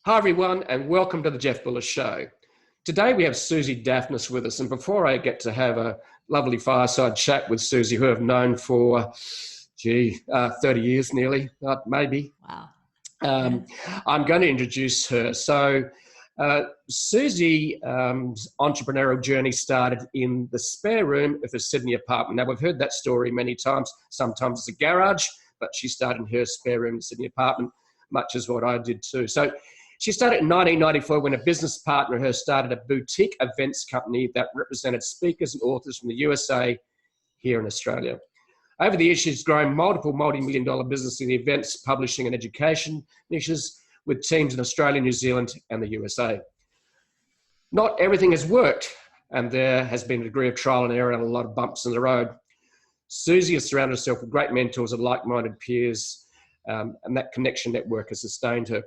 Hi everyone, and welcome to the Jeff Bullis Show. Today we have Suzi Dafnis with us, and before I get to have a lovely fireside chat with Suzi, who I've known for, 30 years nearly, maybe. Wow. I'm going to introduce her. So Suzi's entrepreneurial journey started in the spare room of a Sydney apartment. Now, we've heard that story many times. Sometimes it's a garage, but she started in her spare room in the Sydney apartment, much as what I did too. So she started in 1994 when a business partner of hers started a boutique events company that represented speakers and authors from the USA here in Australia. Over the years, she's grown multiple multi-million-dollar business in the events, publishing and education niches with teams in Australia, New Zealand, and the USA. Not everything has worked, and there has been a degree of trial and error and a lot of bumps in the road. Suzi has surrounded herself with great mentors and like-minded peers, and that connection network has sustained her.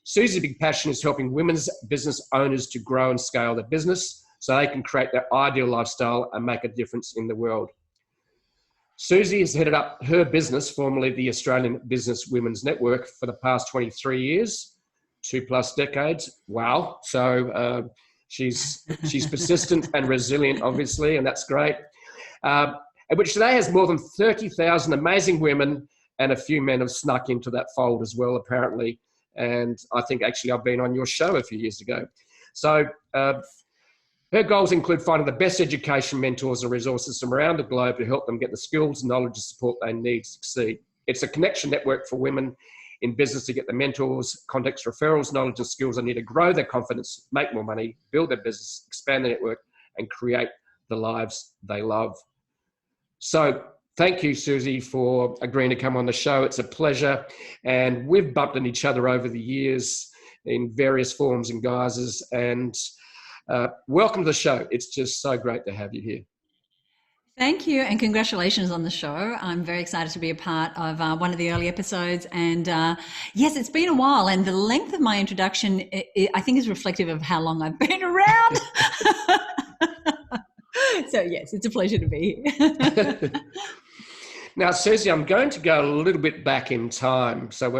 Suzi's big passion is helping women's business owners to grow and scale their business so they can create their ideal lifestyle and make a difference in the world. Suzi has headed up HerBusiness, formerly the Australian Business Women's Network, for the past 23 years, 2+ decades. Wow. So she's persistent and resilient, obviously, and that's great. Which today has more than 30,000 amazing women, and a few men have snuck into that fold as well, apparently. And I think actually I've been on your show a few years ago. So her goals include finding the best education mentors and resources from around the globe to help them get the skills, knowledge, and support they need to succeed. It's a connection network for women in business to get the mentors, contacts, referrals, knowledge, and skills they need to grow their confidence, make more money, build their business, expand their network, and create the lives they love. So thank you, Suzi, for agreeing to come on the show. It's a pleasure. And we've bumped into each other over the years in various forms and guises. And welcome to the show. It's just so great to have you here. Thank you, and congratulations on the show. I'm very excited to be a part of one of the early episodes. And yes, it's been a while, and the length of my introduction, I think, is reflective of how long I've been around. So yes, it's a pleasure to be here. Now, Suzi, I'm going to go a little bit back in time. So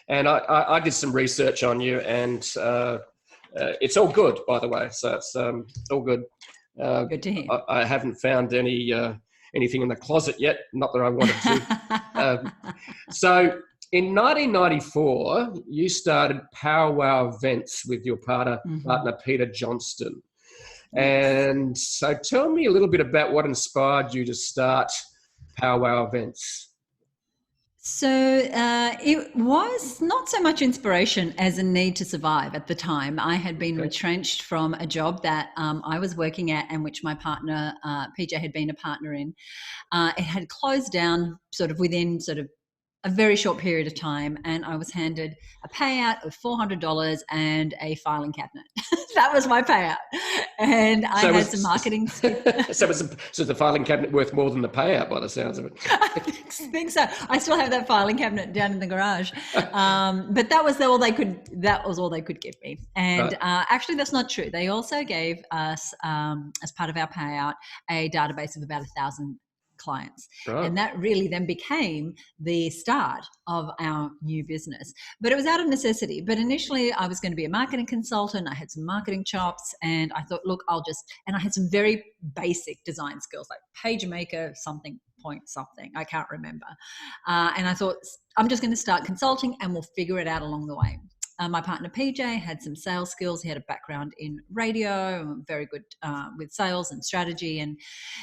and I did some research on you, and it's all good, by the way. So it's all good. Good to hear. I haven't found anything in the closet yet. Not that I wanted to. So in 1994, you started Powwow Events with your partner Peter Johnston. And so tell me a little bit about what inspired you to start Powwow Events. So it was not so much inspiration as a need to survive at the time. I had been retrenched from a job that I was working at, and which my partner, PJ, had been a partner in. It had closed down within a very short period of time, and I was handed a payout of $400 and a filing cabinet. That was my payout. And I had some marketing. So the filing cabinet worth more than the payout by the sounds of it? I think so. I still have that filing cabinet down in the garage. But that was all they could give me. And actually that's not true. They also gave us, as part of our payout, a database of about 1,000 clients. Right. And that really then became the start of our new business. But it was out of necessity. But initially I was going to be a marketing consultant. I had some marketing chops, and I thought, look, and I had some very basic design skills like PageMaker, something, point something, I can't remember. And I thought, I'm just going to start consulting and we'll figure it out along the way. My partner PJ had some sales skills. He had a background in radio, very good with sales and strategy. And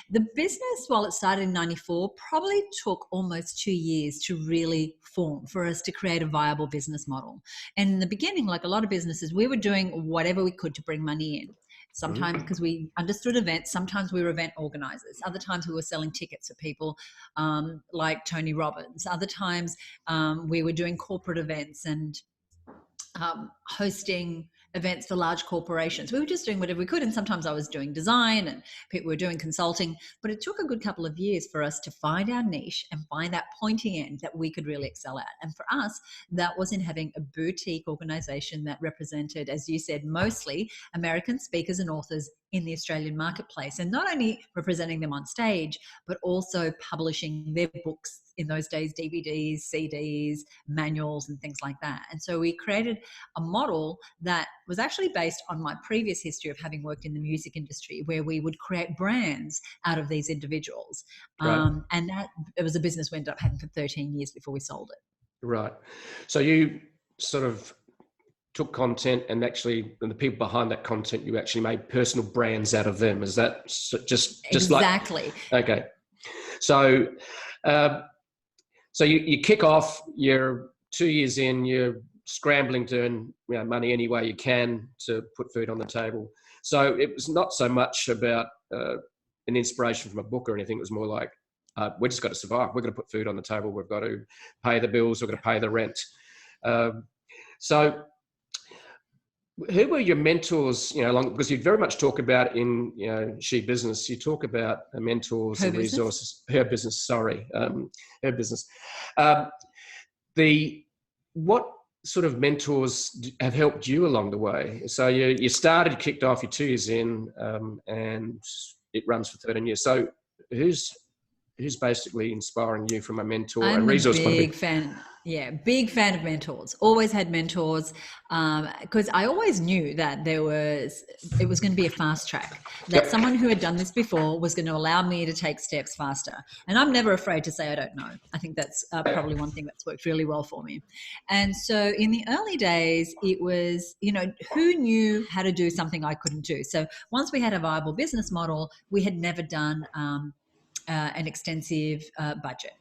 the business, while it started in 94, probably took almost 2 years to really form, for us to create a viable business model. And in the beginning, like a lot of businesses, we were doing whatever we could to bring money in. Sometimes because we understood events, sometimes we were event organizers. Other times we were selling tickets for people like Tony Robbins. Other times we were doing corporate events and hosting events for large corporations. We were just doing whatever we could, and sometimes I was doing design and people were doing consulting, but it took a good couple of years for us to find our niche and find that pointy end that we could really excel at. And for us, that was in having a boutique organization that represented, as you said, mostly American speakers and authors in the Australian marketplace, and not only representing them on stage, but also publishing their books in those days, DVDs, CDs, manuals, and things like that. And so we created a model that was actually based on my previous history of having worked in the music industry, where we would create brands out of these individuals. Right. And that it was a business we ended up having for 13 years before we sold it. Right. So you sort of took content and the people behind that content, you actually made personal brands out of them. Is that just exactly? Okay. So, so you kick off. You're 2 years in. You're scrambling to earn money any way you can to put food on the table. So it was not so much about an inspiration from a book or anything. It was more like, we just got to survive. We're going to put food on the table. We've got to pay the bills. We've got to pay the rent. So who were your mentors, because you very much talk about in, HerBusiness, you talk about mentors and resources. HerBusiness. What sort of mentors have helped you along the way? So you kicked off, you're 2 years in, and it runs for 13 years. So who's basically inspiring you from a mentor and resource point of view? I'm a big fan. Yeah, big fan of mentors. Always had mentors, because I always knew that it was going to be a fast track, that someone who had done this before was going to allow me to take steps faster. And I'm never afraid to say I don't know. I think that's probably one thing that's worked really well for me. And so in the early days, it was, who knew how to do something I couldn't do? So once we had a viable business model, we had never done an extensive budget.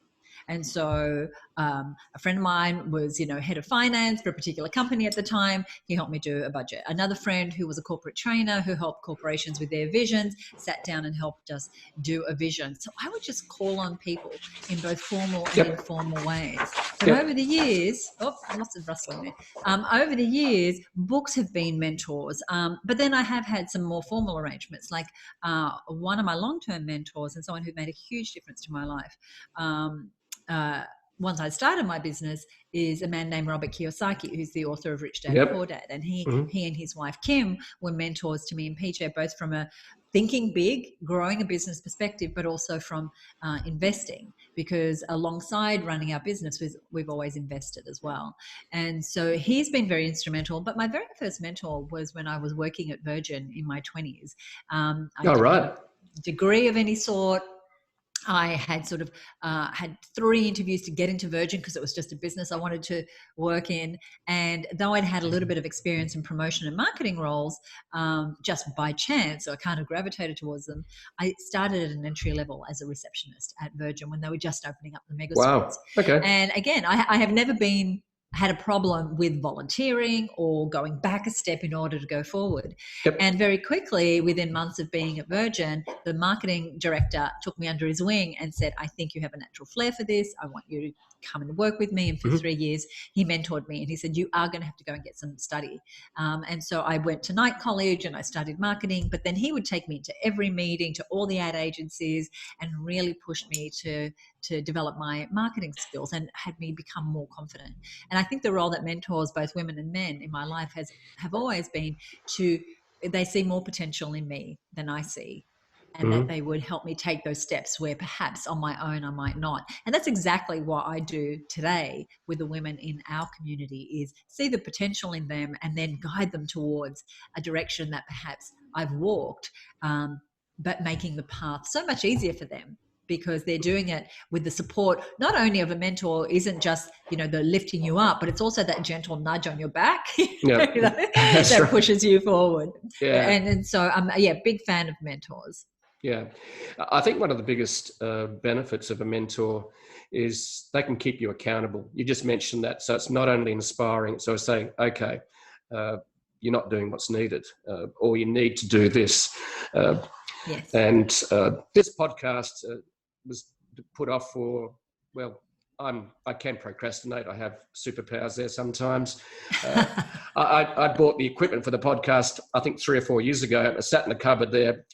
And so a friend of mine was, head of finance for a particular company at the time. He helped me do a budget. Another friend who was a corporate trainer who helped corporations with their visions sat down and helped us do a vision. So I would just call on people in both formal and informal ways. But over the years, lots of rustling there. Over the years, books have been mentors. But then I have had some more formal arrangements, like one of my long-term mentors and someone who made a huge difference to my life. Once I started my business is a man named Robert Kiyosaki, who's the author of Rich Dad Poor Dad. And he and his wife, Kim, were mentors to me and PJ, both from a thinking big, growing a business perspective, but also from investing, because alongside running our business, we've always invested as well. And so he's been very instrumental. But my very first mentor was when I was working at Virgin in my 20s. I didn't have a degree of any sort. I had sort of had 3 interviews to get into Virgin because it was just a business I wanted to work in. And though I'd had a little bit of experience in promotion and marketing roles, just by chance, so I kind of gravitated towards them, I started at an entry level as a receptionist at Virgin when they were just opening up the mega suites. Okay. And again, I have never had a problem with volunteering or going back a step in order to go forward. And very quickly, within months of being at Virgin, the marketing director took me under his wing and said, I think you have a natural flair for this. I want you to come and work with me. And for 3 years, he mentored me and he said, you are going to have to go and get some study. And so I went to night college and I studied marketing, but then he would take me to every meeting, to all the ad agencies, and really pushed me to develop my marketing skills and had me become more confident. And I think the role that mentors, both women and men in my life, have always been they see more potential in me than I see. And that they would help me take those steps where perhaps on my own I might not. And that's exactly what I do today with the women in our community, is see the potential in them and then guide them towards a direction that perhaps I've walked, but making the path so much easier for them, because they're doing it with the support not only of a mentor, isn't just, the lifting you up, but it's also that gentle nudge on your back that pushes you forward. Yeah. And so I'm big fan of mentors. Yeah. I think one of the biggest benefits of a mentor is they can keep you accountable. You just mentioned that. So it's not only inspiring, so it's saying, okay, you're not doing what's needed, or you need to do this. Yes. And this podcast was put off for, I can procrastinate. I have superpowers there sometimes. I bought the equipment for the podcast, I think 3 or 4 years ago. I sat in the cupboard there,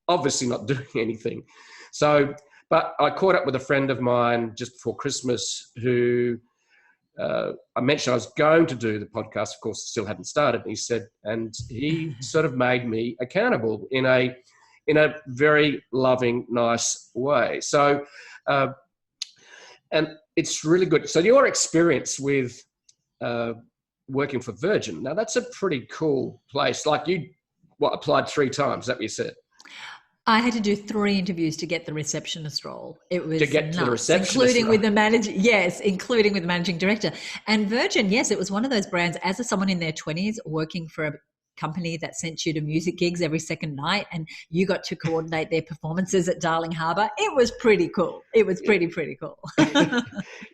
obviously not doing anything. So, but I caught up with a friend of mine just before Christmas who I mentioned I was going to do the podcast. Of course, still hadn't started. He said, and he sort of made me accountable in a very loving, nice way. So And it's really good. So your experience with working for Virgin, now that's a pretty cool place. Like you, applied 3 times, is that what you said? I had to do 3 interviews to get the receptionist role. It To was get to the nuts, receptionist including role. with the manager. Yes, including with the managing director. And Virgin, yes, it was one of those brands. As someone in their 20s working for a company that sent you to music gigs every second night, and you got to coordinate their performances at Darling Harbour. It was pretty cool. It was pretty cool. I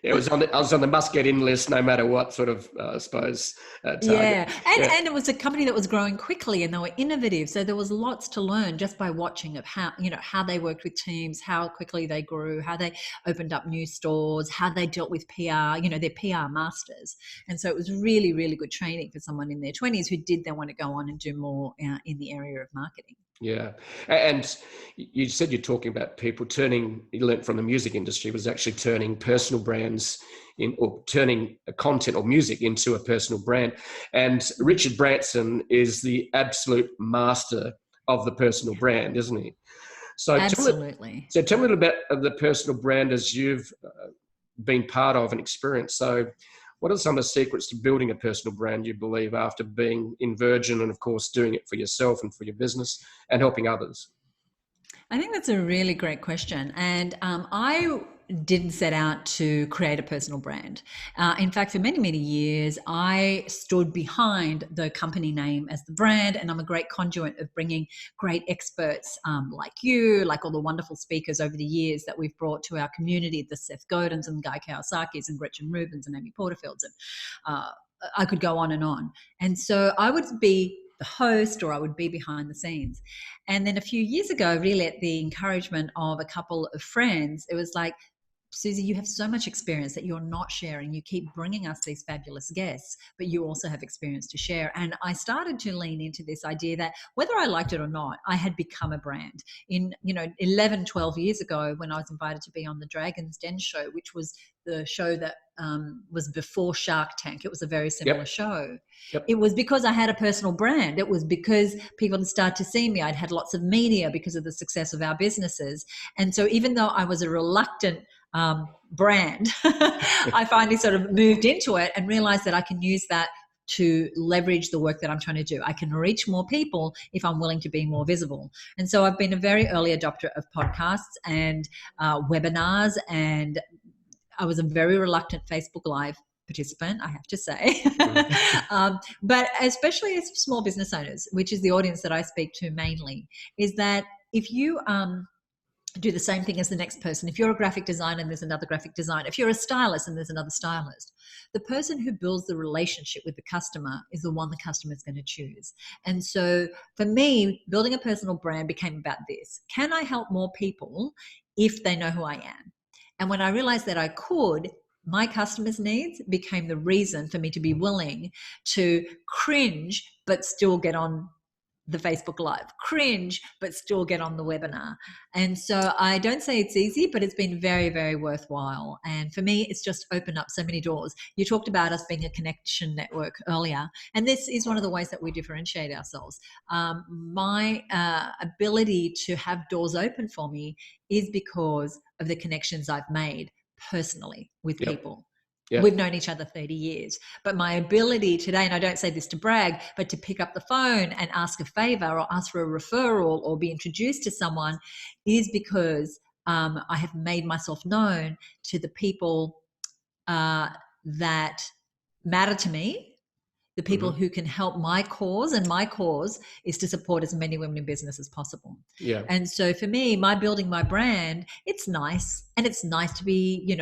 was on the must get in list, no matter what sort of, I suppose, target. Yeah. And it was a company that was growing quickly, and they were innovative. So there was lots to learn just by watching of how they worked with teams, how quickly they grew, how they opened up new stores, how they dealt with PR, they're PR masters. And so it was really, really good training for someone in their 20s who did then want to go on and do more in the area of marketing. Yeah. And you said you're talking about people you learned from the music industry, was actually turning personal brands or turning a content or music into a personal brand. And Richard Branson is the absolute master of the personal brand, isn't he? So Absolutely. Tell me a little bit of the personal brand as you've been part of and experienced. So what are some of the secrets to building a personal brand, you believe, after being in Virgin and, of course, doing it for yourself and for your business and helping others? I think that's a really great question. And I didn't set out to create a personal brand. In fact, for many, many years, I stood behind the company name as the brand, and I'm a great conduit of bringing great experts like you, like all the wonderful speakers over the years that we've brought to our community, the Seth Godins and Guy Kawasaki's and Gretchen Rubins and Amy Porterfields. And I could go on. And so I would be the host, or I would be behind the scenes. And then a few years ago, really at the encouragement of a couple of friends, it was like, Suzi, you have so much experience that you're not sharing. You keep bringing us these fabulous guests, but you also have experience to share. And I started to lean into this idea that whether I liked it or not, I had become a brand. In 11, 12 years ago, when I was invited to be on the Dragon's Den show, which was the show that was before Shark Tank. It was a very similar show. Yep. It was because I had a personal brand. It was because people had started to see me. I'd had lots of media because of the success of our businesses. And so even though I was a reluctant brand, I finally sort of moved into it and realized that I can use that to leverage the work that I'm trying to do. I can reach more people if I'm willing to be more visible. And so I've been a very early adopter of podcasts and webinars, and I was a very reluctant Facebook Live participant, I have to say. But especially as small business owners, which is the audience that I speak to mainly, is that if you do the same thing as the next person, if you're a graphic designer and there's another graphic designer, if you're a stylist and there's another stylist, the person who builds the relationship with the customer is the one the customer is going to choose. And so for me, building a personal brand became about this. Can I help more people if they know who I am? And when I realized that I could, my customers' needs became the reason for me to be willing to cringe, but still get on the Facebook Live, cringe, but still get on the webinar. And so I don't say it's easy, but it's been very, very worthwhile. And for me, it's just opened up so many doors. You talked about us being a connection network earlier, and this is one of the ways that we differentiate ourselves. My ability to have doors open for me is because of the connections I've made personally with people. Yep. We've known each other 30 years, but my ability today, and I don't say this to brag, but to pick up the phone and ask a favor or ask for a referral or be introduced to someone is because I have made myself known to the people that matter to me, the people who can help my cause, and my cause is to support as many women in business as possible. Yeah. And so for me, building my brand, it's nice, and it's nice to be,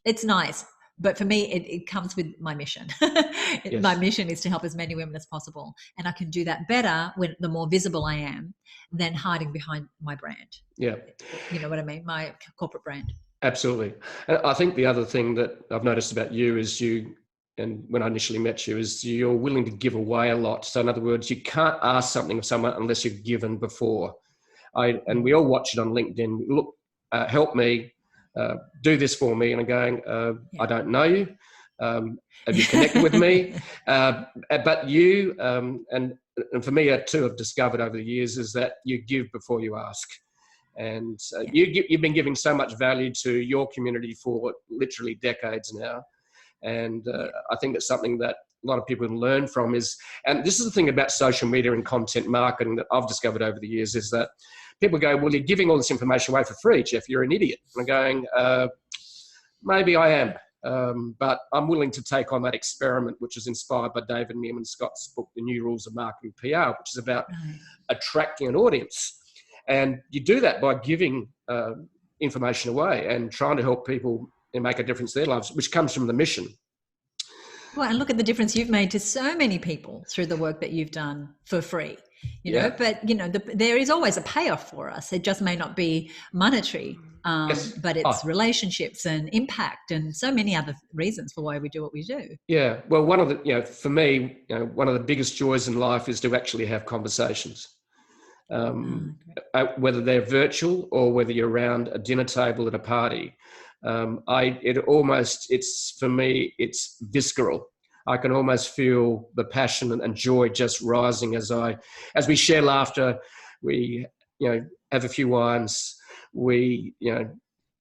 it's nice, but for me, it comes with my mission. Yes. My mission is to help as many women as possible. And I can do that better when the more visible I am than hiding behind my brand. Yeah. You know what I mean? My corporate brand. Absolutely. And I think the other thing that I've noticed about you is and when I initially met you, is you're willing to give away a lot. So in other words, you can't ask something of someone unless you've given before. And we all watch it on LinkedIn. Look, help me. Do this for me. And I'm going, I don't know you. Have you connected with me? But you, and for me too, I've discovered over the years is that you give before you ask. And you've been giving so much value to your community for literally decades now. And I think that's something that a lot of people can learn from and this is the thing about social media and content marketing that I've discovered over the years, is that people go, well, you're giving all this information away for free, Jeff, you're an idiot. And I'm going, maybe I am, but I'm willing to take on that experiment, which is inspired by David Neiman Scott's book, The New Rules of Marketing PR, which is about attracting an audience. And you do that by giving information away and trying to help people and make a difference in their lives, which comes from the mission. Well, and look at the difference you've made to so many people through the work that you've done for free, you know, but, there is always a payoff for us. It just may not be monetary, but it's relationships and impact and so many other reasons for why we do what we do. Yeah. Well, one of the, for me, one of the biggest joys in life is to actually have conversations. Whether they're virtual or whether you're around a dinner table at a party. For me, it's visceral. I can almost feel the passion and joy just rising as we share laughter, we, have a few wines, we,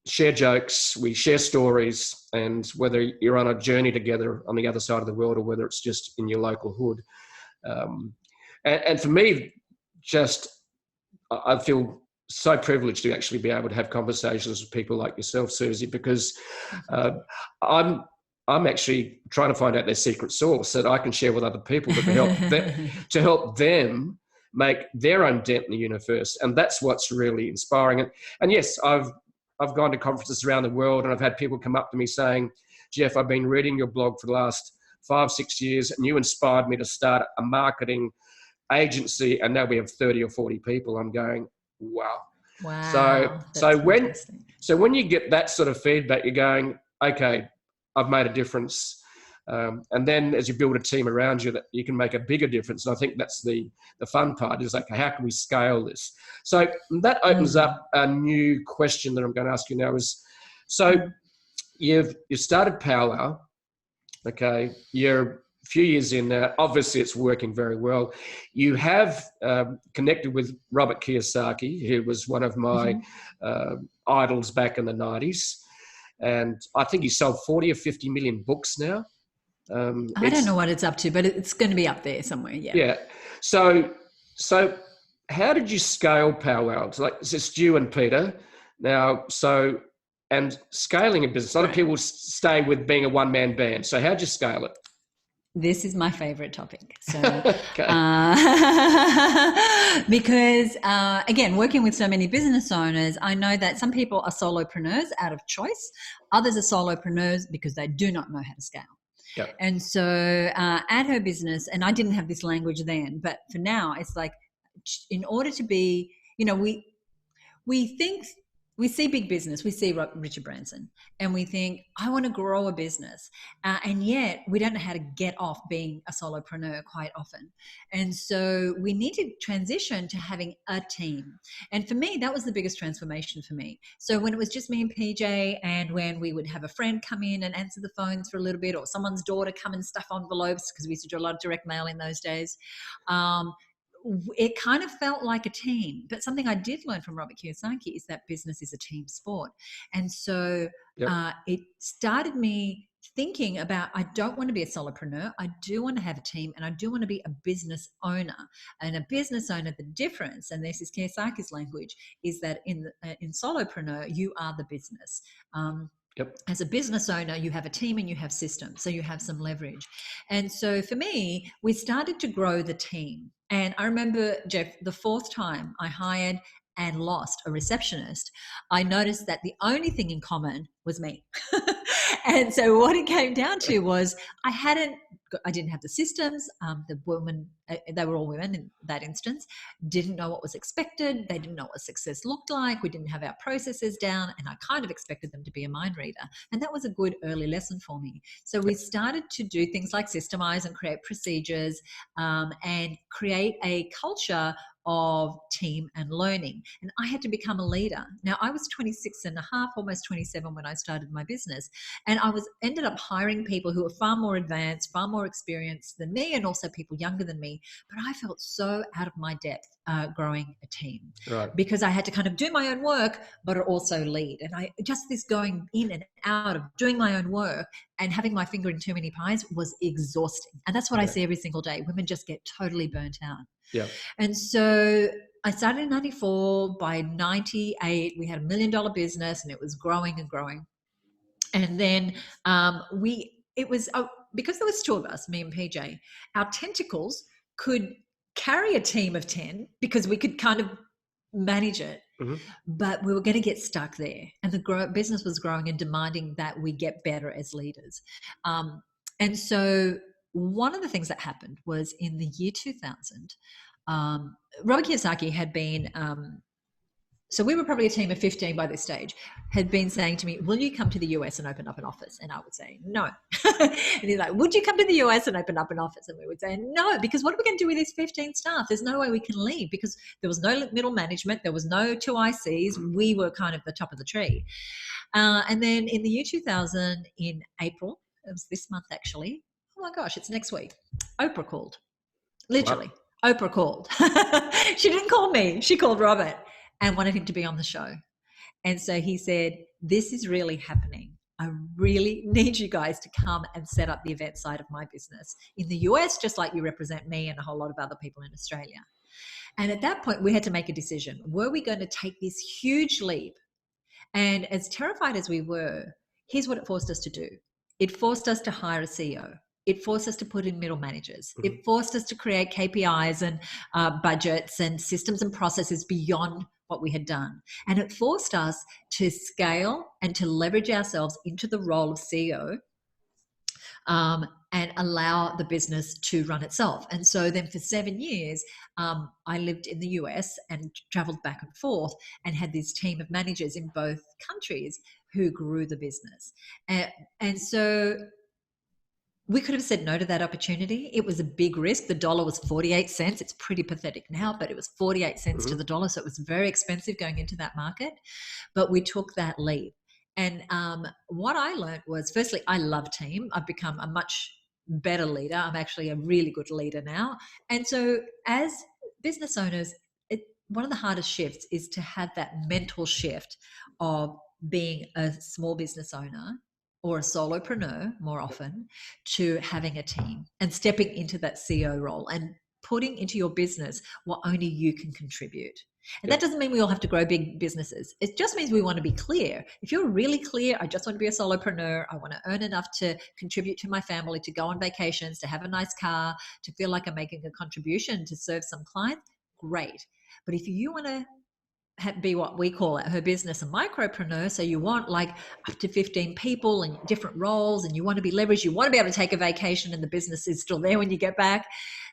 share jokes, we share stories, and whether you're on a journey together on the other side of the world or whether it's just in your local hood. And for me, I feel so privileged to actually be able to have conversations with people like yourself, Suzi, because I'm actually trying to find out their secret sauce that I can share with other people to help them make their own dent in the universe. And that's what's really inspiring. And yes, I've gone to conferences around the world and I've had people come up to me saying, Jeff, I've been reading your blog for the last 5-6 years and you inspired me to start a marketing agency, and now we have 30 or 40 people. I'm going, wow. So when you get that sort of feedback, you're going, okay, I've made a difference. And then as you build a team around you, that you can make a bigger difference. And I think that's the fun part, is like, how can we scale this? So that opens up a new question that I'm going to ask you now is, so you've started Powwow, okay, you're a few years in now, obviously it's working very well. You have connected with Robert Kiyosaki, who was one of my idols back in the 90s. And I think he sold 40 or 50 million books now. I don't know what it's up to, but it's going to be up there somewhere. Yeah. So how did you scale Powwow? It's just you and Peter now. And scaling a business, a lot of people stay with being a one-man band. So how'd you scale it? This is my favorite topic. So, because again, working with so many business owners, I know that some people are solopreneurs out of choice. Others are solopreneurs because they do not know how to scale. Yep. And so at HerBusiness, and I didn't have this language then, but for now, it's like, in order to be, we see big business, we see Richard Branson, and we think, I want to grow a business. And yet we don't know how to get off being a solopreneur quite often. And so we need to transition to having a team. And for me, that was the biggest transformation for me. So when it was just me and PJ, and when we would have a friend come in and answer the phones for a little bit, or someone's daughter come and stuff envelopes, because we used to do a lot of direct mail in those days, it kind of felt like a team. But something I did learn from Robert Kiyosaki is that business is a team sport. And so it started me thinking about, I don't want to be a solopreneur. I do want to have a team, and I do want to be a business owner. And a business owner, the difference, and this is Kiyosaki's language, is that in solopreneur, you are the business. As a business owner, you have a team and you have systems, so you have some leverage. And so for me, we started to grow the team. And I remember, Jeff, the 4th time I hired and lost a receptionist, I noticed that the only thing in common was me. And so what it came down to was I didn't have the systems. The women, they were all women in that instance, didn't know what was expected. They didn't know what success looked like. We didn't have our processes down, and I kind of expected them to be a mind reader. And that was a good early lesson for me. So we started to do things like systemize and create procedures, and create a culture of team and learning. And I had to become a leader. Now, I was 26 and a half, almost 27 when I started my business. And I ended up hiring people who were far more advanced, far more experienced than me, and also people younger than me. But I felt so out of my depth growing a team, right, because I had to kind of do my own work, but also lead. And this going in and out of doing my own work and having my finger in too many pies was exhausting. And that's what I see every single day. Women just get totally burnt out. Yeah. And so I started in 94. By 98, we had $1 million business, and it was growing and growing. And then because there was two of us, me and PJ, our tentacles could carry a team of 10 because we could kind of manage it. Mm-hmm. But we were going to get stuck there, and the business was growing and demanding that we get better as leaders. And so one of the things that happened was in the year 2000, Robert Kiyosaki had been, so we were probably a team of 15 by this stage, had been saying to me, will you come to the US and open up an office? And I would say, no. And he's like, would you come to the US and open up an office? And we would say, no, because what are we going to do with these 15 staff? There's no way we can leave, because there was no middle management. There was no two ICs. We were kind of the top of the tree. And then in the year 2000, in April, it was this month actually, oh my gosh, it's next week, Oprah called. Literally, wow. Oprah called. She didn't call me. She called Robert and wanted him to be on the show. And so he said, this is really happening. I really need you guys to come and set up the event side of my business in the US, just like you represent me and a whole lot of other people in Australia. And at that point, we had to make a decision. Were we going to take this huge leap? And as terrified as we were, here's what it forced us to do. It forced us to hire a CEO. It forced us to put in middle managers. Mm-hmm. It forced us to create KPIs and budgets and systems and processes beyond what we had done. And it forced us to scale and to leverage ourselves into the role of CEO and allow the business to run itself. And so then for 7 years, I lived in the US and traveled back and forth and had this team of managers in both countries who grew the business. And so we could have said no to that opportunity. It was a big risk. The dollar was 48 cents. It's pretty pathetic now, but it was 48 cents to the dollar. So it was very expensive going into that market. But we took that leap. And what I learned was, firstly, I love team. I've become a much better leader. I'm actually a really good leader now. And so as business owners, one of the hardest shifts is to have that mental shift of being a small business owner or a solopreneur more often to having a team and stepping into that CEO role and putting into your business what only you can contribute. And that doesn't mean we all have to grow big businesses. It just means we want to be clear. If you're really clear, I just want to be a solopreneur, I want to earn enough to contribute to my family, to go on vacations, to have a nice car, to feel like I'm making a contribution, to serve some clients, great. But if you want to be what we call at HerBusiness a micropreneur, so you want like up to 15 people and different roles, and you want to be leveraged, you want to be able to take a vacation and the business is still there when you get back,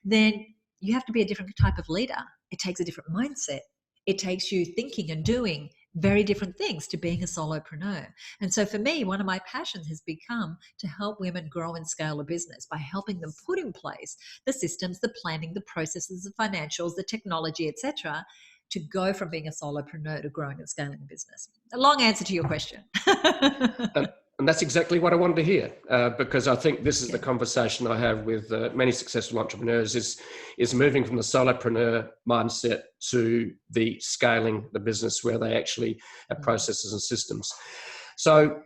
then you have to be a different type of leader. It takes a different mindset. It takes you thinking and doing very different things to being a solopreneur. And so for me, one of my passions has become to help women grow and scale a business by helping them put in place the systems, the planning, the processes, the financials, the technology, etc., to go from being a solopreneur to growing and scaling a business. A long answer to your question. And that's exactly what I wanted to hear, because I think this is the conversation I have with many successful entrepreneurs is moving from the solopreneur mindset to the scaling the business where they actually have processes and systems. So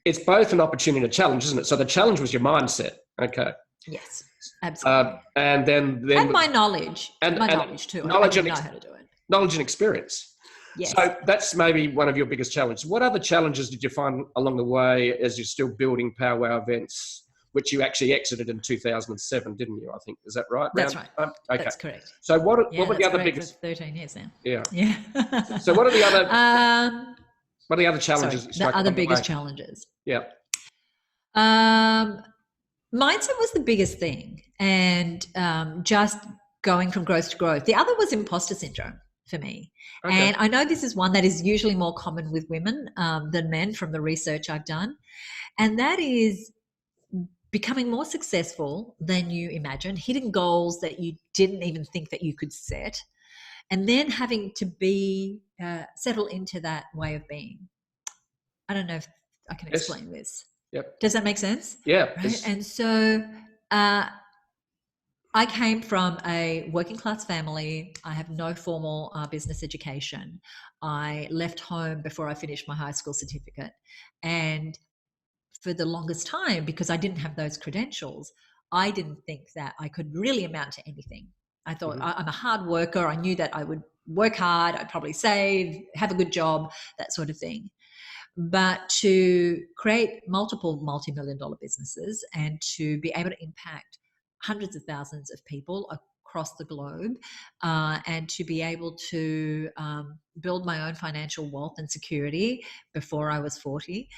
it's both an opportunity and a challenge, isn't it? So the challenge was your mindset. Okay. Yes, absolutely. And then my knowledge. And my knowledge too. Knowledge I didn't know how to do it. Knowledge and experience. Yes. So that's maybe one of your biggest challenges. What other challenges did you find along the way as you're still building powwow events, which you actually exited in 2007, didn't you? I think, is that right? That's right. Okay. That's correct. So what were the other biggest? 13 years now. Yeah. So what are the other? What are the other challenges? Sorry, the other biggest challenges. Yeah. Mindset was the biggest thing, and just going from growth to growth. The other was imposter syndrome for me. Okay. And I know this is one that is usually more common with women than men from the research I've done. And that is becoming more successful than you imagined, hitting goals that you didn't even think that you could set, and then having to be settle into that way of being. I don't know if I can Yes. explain this. Yep. Does that make sense? Yeah. Right. And so I came from a working class family. I have no formal business education. I left home before I finished my high school certificate. And for the longest time, because I didn't have those credentials, I didn't think that I could really amount to anything. I thought I'm a hard worker. I knew that I would work hard. I'd probably save, have a good job, that sort of thing. But to create multiple multi-million dollar businesses and to be able to impact hundreds of thousands of people across the globe, and to be able to build my own financial wealth and security before I was 40,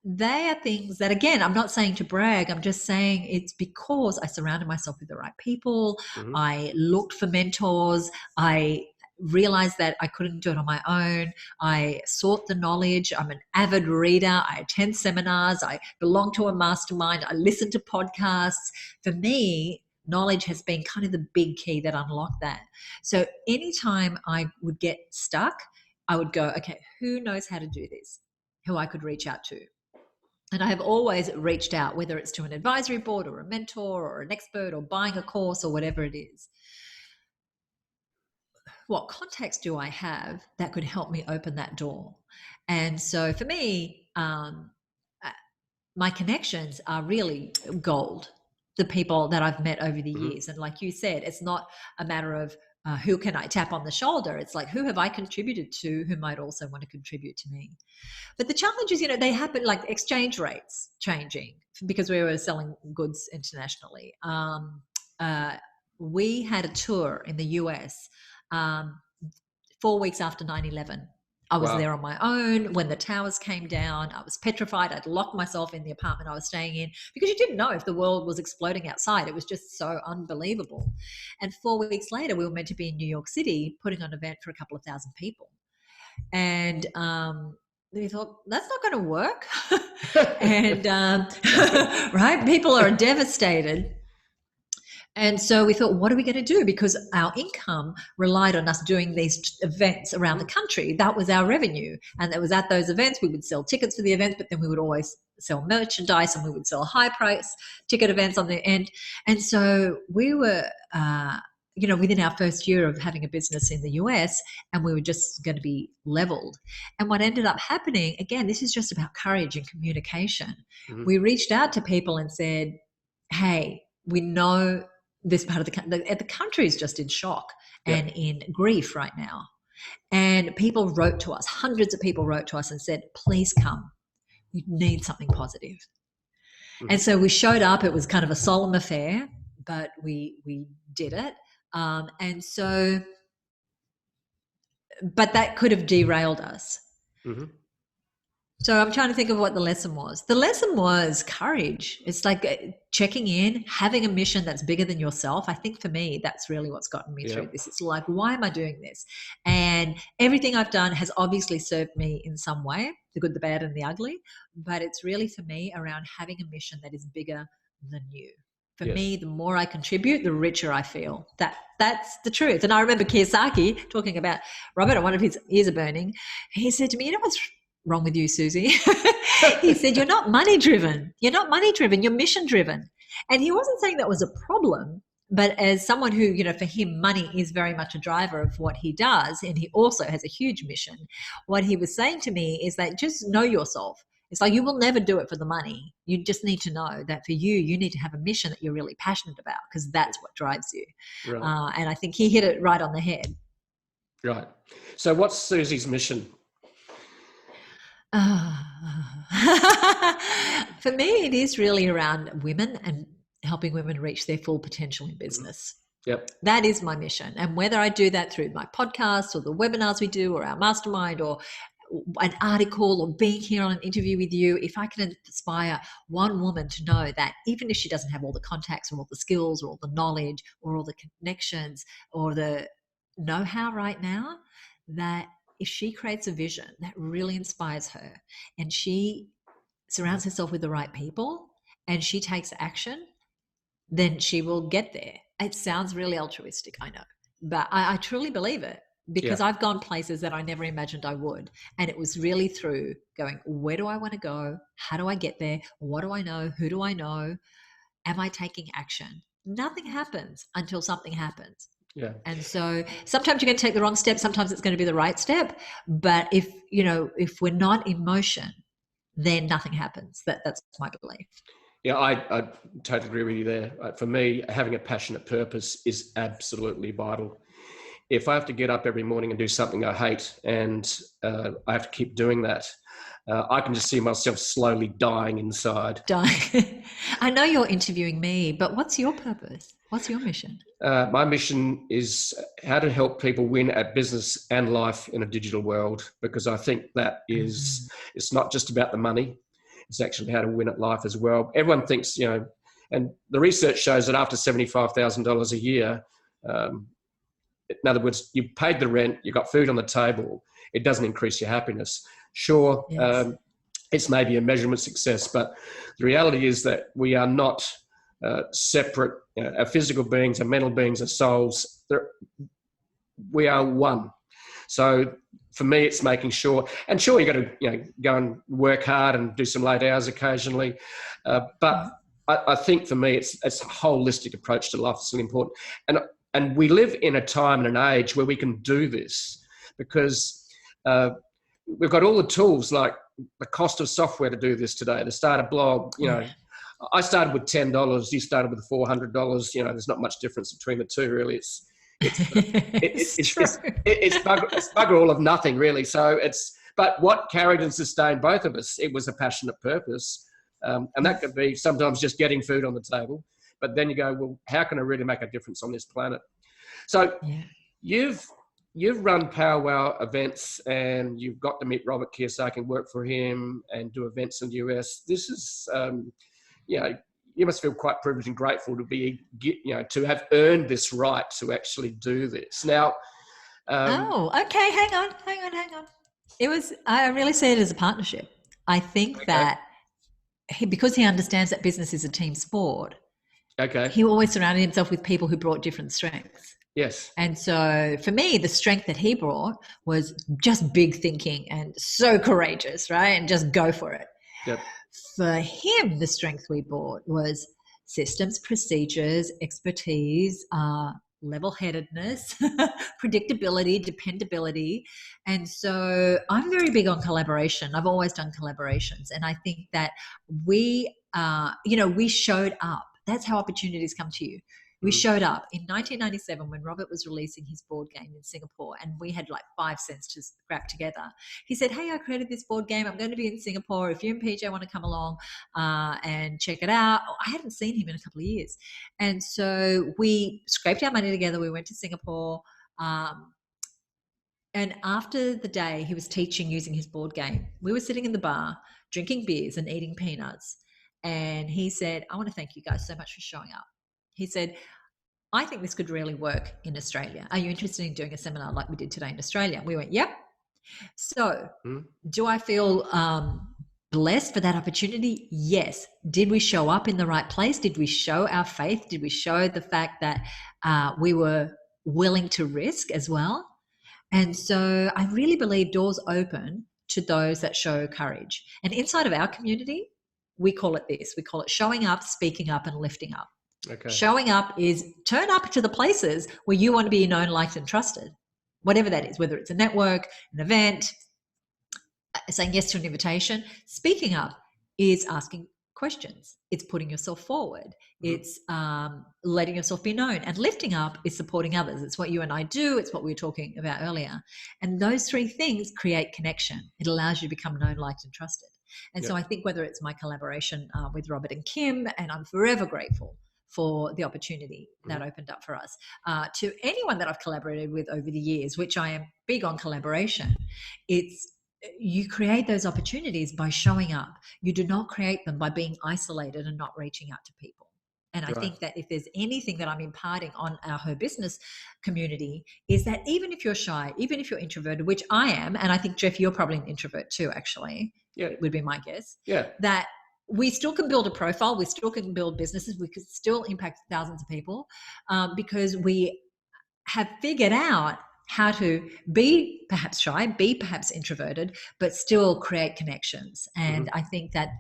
they are things that, again, I'm not saying to brag. I'm just saying it's because I surrounded myself with the right people. I looked for mentors. I realized that I couldn't do it on my own. I sought the knowledge. I'm an avid reader. I attend seminars. I belong to a mastermind. I listen to podcasts. For me, knowledge has been kind of the big key that unlocked that. So anytime I would get stuck, I would go, okay, who knows how to do this? Who I could reach out to. And I have always reached out, whether it's to an advisory board or a mentor or an expert or buying a course or whatever it is. What context do I have that could help me open that door? And so for me, my connections are really gold. The people that I've met over the years. And like you said, it's not a matter of who can I tap on the shoulder. It's like, who have I contributed to who might also want to contribute to me? But the challenge is, they happen, like exchange rates changing because we were selling goods internationally. We had a tour in the US 4 weeks after 9/11. I was there on my own. When the towers came down, I was petrified. I'd locked myself in the apartment I was staying in because you didn't know if the world was exploding outside. It was just so unbelievable. And 4 weeks later, we were meant to be in New York City putting on an event for a couple of thousand people. And we thought, that's not going to work. And right, people are devastated. And so we thought, what are we going to do? Because our income relied on us doing these events around the country. That was our revenue. And it was at those events, we would sell tickets for the events, but then we would always sell merchandise and we would sell high price ticket events on the end. And so we were, within our first year of having a business in the US, and we were just going to be leveled. And what ended up happening, again, this is just about courage and communication. We reached out to people and said, hey, we know this part of the country is just in shock and in grief right now. And people wrote to us, hundreds of people wrote to us and said, please come. You need something positive. And so we showed up. It was kind of a solemn affair, but we did it. But that could have derailed us. So I'm trying to think of what the lesson was. The lesson was courage. It's like checking in, having a mission that's bigger than yourself. I think for me, that's really what's gotten me through this. It's like, why am I doing this? And everything I've done has obviously served me in some way, the good, the bad, and the ugly. But it's really for me around having a mission that is bigger than you. For me, the more I contribute, the richer I feel. That's the truth. And I remember Kiyosaki talking about Robert, and one of his ears are burning. He said to me, what's wrong with you, Suzi? He said, you're not money driven. You're not money driven. You're mission driven. And he wasn't saying that was a problem, but as someone who, for him, money is very much a driver of what he does. And he also has a huge mission. What he was saying to me is that just know yourself. It's like, you will never do it for the money. You just need to know that for you, you need to have a mission that you're really passionate about, because that's what drives you. Right. And I think he hit it right on the head. Right. So what's Suzi's mission? For me, it is really around women and helping women reach their full potential in business. That is my mission. And whether I do that through my podcast or the webinars we do or our mastermind or an article or being here on an interview with you, if I can inspire one woman to know that even if she doesn't have all the contacts or all the skills or all the knowledge or all the connections or the know-how right now, that if she creates a vision that really inspires her and she surrounds herself with the right people and she takes action, then she will get there. It sounds really altruistic, I know, but I truly believe it. because I've gone places that I never imagined I would. And it was really through going, where do I want to go? How do I get there? What do I know? Who do I know? Am I taking action? Nothing happens until something happens. Yeah. And so sometimes you're going to take the wrong step. Sometimes it's going to be the right step. But if we're not in motion, then nothing happens. That's my belief. Yeah, I totally agree with you there. For me, having a passionate purpose is absolutely vital. If I have to get up every morning and do something I hate, and I have to keep doing that, I can just see myself slowly dying inside. Dying. I know you're interviewing me, but what's your purpose? What's your mission? My mission is how to help people win at business and life in a digital world, because I think that is, it's not just about the money. It's actually how to win at life as well. Everyone thinks, and the research shows that after $75,000 a year, in other words, you paid the rent, you got food on the table, it doesn't increase your happiness. Sure, yes. It's maybe a measurement success, but the reality is that we are not separate. Our physical beings, our mental beings, our souls, we are one. So for me, it's making sure, and sure, you got to go and work hard and do some late hours occasionally, but I think for me, it's a holistic approach to life that's really important. And we live in a time and an age where we can do this, because we've got all the tools, like the cost of software to do this today, to start a blog. I started with $10, you started with $400. There's not much difference between the two, really. It's bugger all of nothing, really. But what carried and sustained both of us, it was a passionate purpose. And that could be sometimes just getting food on the table. But then you go, well, how can I really make a difference on this planet? So you've run powwow events, and you've got to meet Robert Kiyosaki and work for him and do events in the US. This is, you must feel quite privileged and grateful to have earned this right to actually do this. Now, okay. Hang on. I really see it as a partnership. I think that because he understands that business is a team sport, he always surrounded himself with people who brought different strengths. Yes. And so for me, the strength that he brought was just big thinking and so courageous, right? And just go for it. Yep. For him, the strength we brought was systems, procedures, expertise, level-headedness, predictability, dependability. And so I'm very big on collaboration. I've always done collaborations. And I think that we showed up. That's how opportunities come to you. We showed up in 1997 when Robert was releasing his board game in Singapore, and we had like 5 cents to scrap together. He said, hey, I created this board game. I'm going to be in Singapore. If you and PJ want to come along and check it out. I hadn't seen him in a couple of years. And so we scraped our money together. We went to Singapore. And after the day he was teaching using his board game, we were sitting in the bar, drinking beers and eating peanuts. And he said, I want to thank you guys so much for showing up. He said, I think this could really work in Australia. Are you interested in doing a seminar like we did today in Australia? We went, yep. So do I feel blessed for that opportunity? Yes. Did we show up in the right place? Did we show our faith? Did we show the fact that we were willing to risk as well? And so I really believe doors open to those that show courage. And inside of our community, we call it this. We call it showing up, speaking up, and lifting up. Okay. Showing up is turn up to the places where you want to be known, liked, and trusted, whatever that is, whether it's a network, an event, saying yes to an invitation. Speaking up is asking questions. It's putting yourself forward. It's letting yourself be known. And lifting up is supporting others. It's what you and I do. It's what we were talking about earlier. And those 3 things create connection. It allows you to become known, liked, and trusted. And so I think whether it's my collaboration with Robert and Kim, and I'm forever grateful for the opportunity that opened up for us, to anyone that I've collaborated with over the years, which I am big on collaboration, it's you create those opportunities by showing up. You do not create them by being isolated and not reaching out to people. And I think that if there's anything that I'm imparting on our HerBusiness community is that even if you're shy, even if you're introverted, which I am, and I think, Jeff, you're probably an introvert too, actually, would be my guess, that we still can build a profile. We still can build businesses. We could still impact thousands of people because we have figured out how to be perhaps shy, be perhaps introverted, but still create connections. And I think that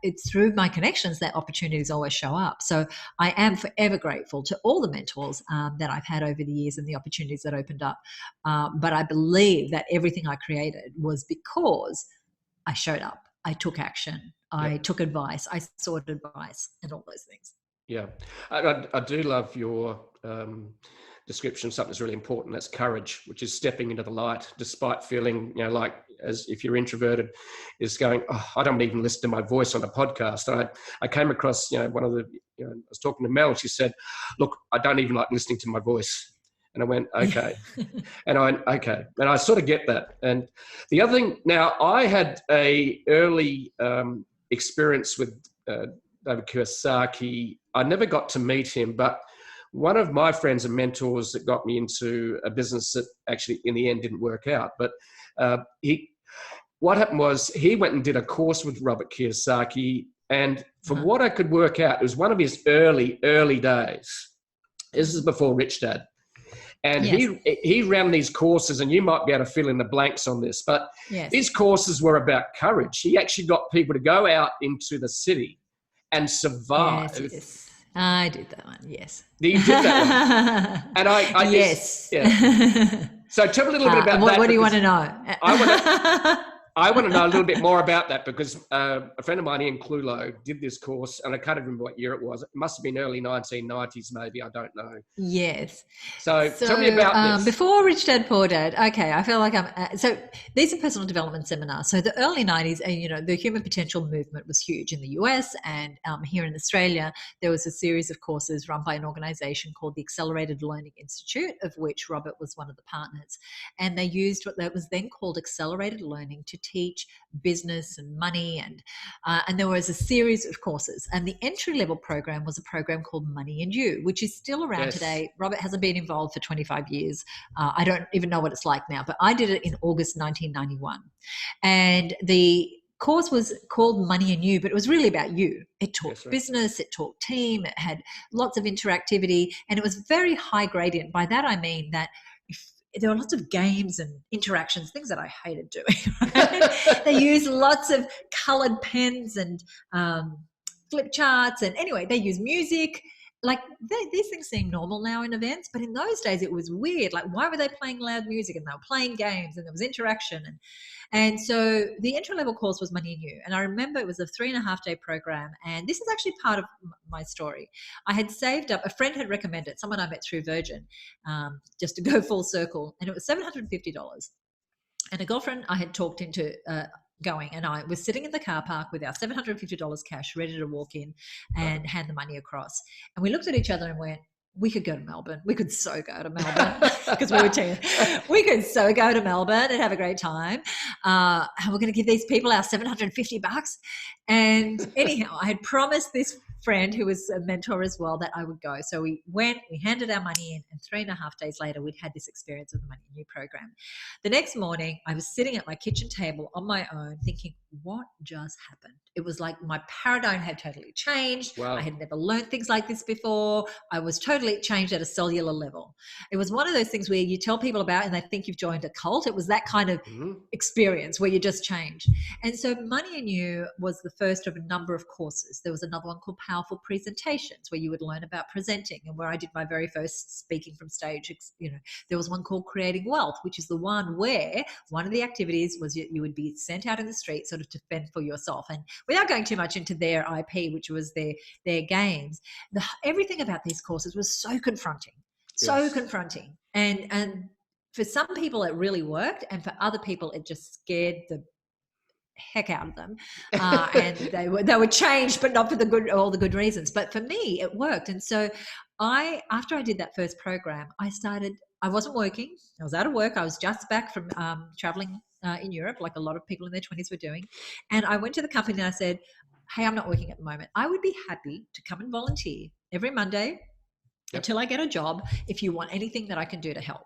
it's through my connections that opportunities always show up. So I am forever grateful to all the mentors that I've had over the years and the opportunities that opened up. But I believe that everything I created was because I showed up, I took action, I took advice, I sought advice, and all those things. Yeah, I do love your description of something that's really important. That's courage, which is stepping into the light despite feeling, like as if you're introverted, is going, oh, I don't even listen to my voice on a podcast. I came across, one of the, I was talking to Mel, she said, look, I don't even like listening to my voice. And I went, okay. And I went, okay. And I sort of get that. And the other thing, now I had a early experience with David Kiyosaki. I never got to meet him, but one of my friends and mentors that got me into a business that actually in the end didn't work out. But what happened was he went and did a course with Robert Kiyosaki. And from what I could work out, it was one of his early days. This is before Rich Dad. And he ran these courses, and you might be able to fill in the blanks on this, but these courses were about courage. He actually got people to go out into the city and survive. Yes. I did that one, yes. You did that one. And I yes. So tell me a little bit about that. What do you want to know? I want to know a little bit more about that, because a friend of mine, Ian Clulow, did this course, and I can't remember what year it was. It must have been early 1990s, maybe. I don't know. Yes. So tell me about this. Before Rich Dad, Poor Dad. Okay, I feel like so these are personal development seminars. So the early 90s, the human potential movement was huge in the US, and here in Australia, there was a series of courses run by an organization called the Accelerated Learning Institute, of which Robert was one of the partners. And they used what that was then called accelerated learning to teach business and money, and there was a series of courses, and the entry-level program was a program called Money and You, which is still around today. Robert hasn't been involved for 25 years. I don't even know what it's like now, but I did it in August 1991, and the course was called Money and You, but it was really about you. It taught business, it taught team, it had lots of interactivity, and it was very high gradient. By that I mean that there were lots of games and interactions, things that I hated doing. Right? They used lots of colored pens and flip charts. And anyway, they use music. Like these things seem normal now in events, but in those days it was weird. Like, why were they playing loud music? And they were playing games, and there was interaction. And so the entry-level course was Money and You. And I remember it was a 3.5-day program. And this is actually part of my story. I had saved up, a friend had recommended, someone I met through Virgin, just to go full circle. And it was $750. And a girlfriend I had talked into going, and I was sitting in the car park with our $750 cash, ready to walk in and hand the money across. And we looked at each other and went, we could go to Melbourne. We could so go to Melbourne, because we were we could so go to Melbourne and have a great time. And we're going to give these people our $750. And anyhow, I had promised this friend, who was a mentor as well, that I would go. So we went, we handed our money in, and 3.5 days later, we'd had this experience of the Money and You program. The next morning, I was sitting at my kitchen table on my own thinking, what just happened? It was like my paradigm had totally changed. Wow. I had never learned things like this before. I was totally changed at a cellular level. It was one of those things where you tell people about and they think you've joined a cult. It was that kind of experience where you just change. And so Money and You was the first of a number of courses. There was another one called Powerful Presentations, where you would learn about presenting, and where I did my very first speaking from stage. There was one called Creating Wealth, which is the one where one of the activities was you would be sent out in the street sort of to fend for yourself. And without going too much into their IP, which was their games, everything about these courses was so confronting, confronting. And for some people it really worked, and for other people it just scared the heck out of them, and they were changed, but not for all the good reasons. But for me, it worked. And so after I did that first program, I wasn't working. I was out of work. I was just back from traveling in Europe, like a lot of people in their 20s were doing. And I went to the company and I said, hey, I'm not working at the moment. I would be happy to come and volunteer every Monday until I get a job, if you want anything that I can do to help.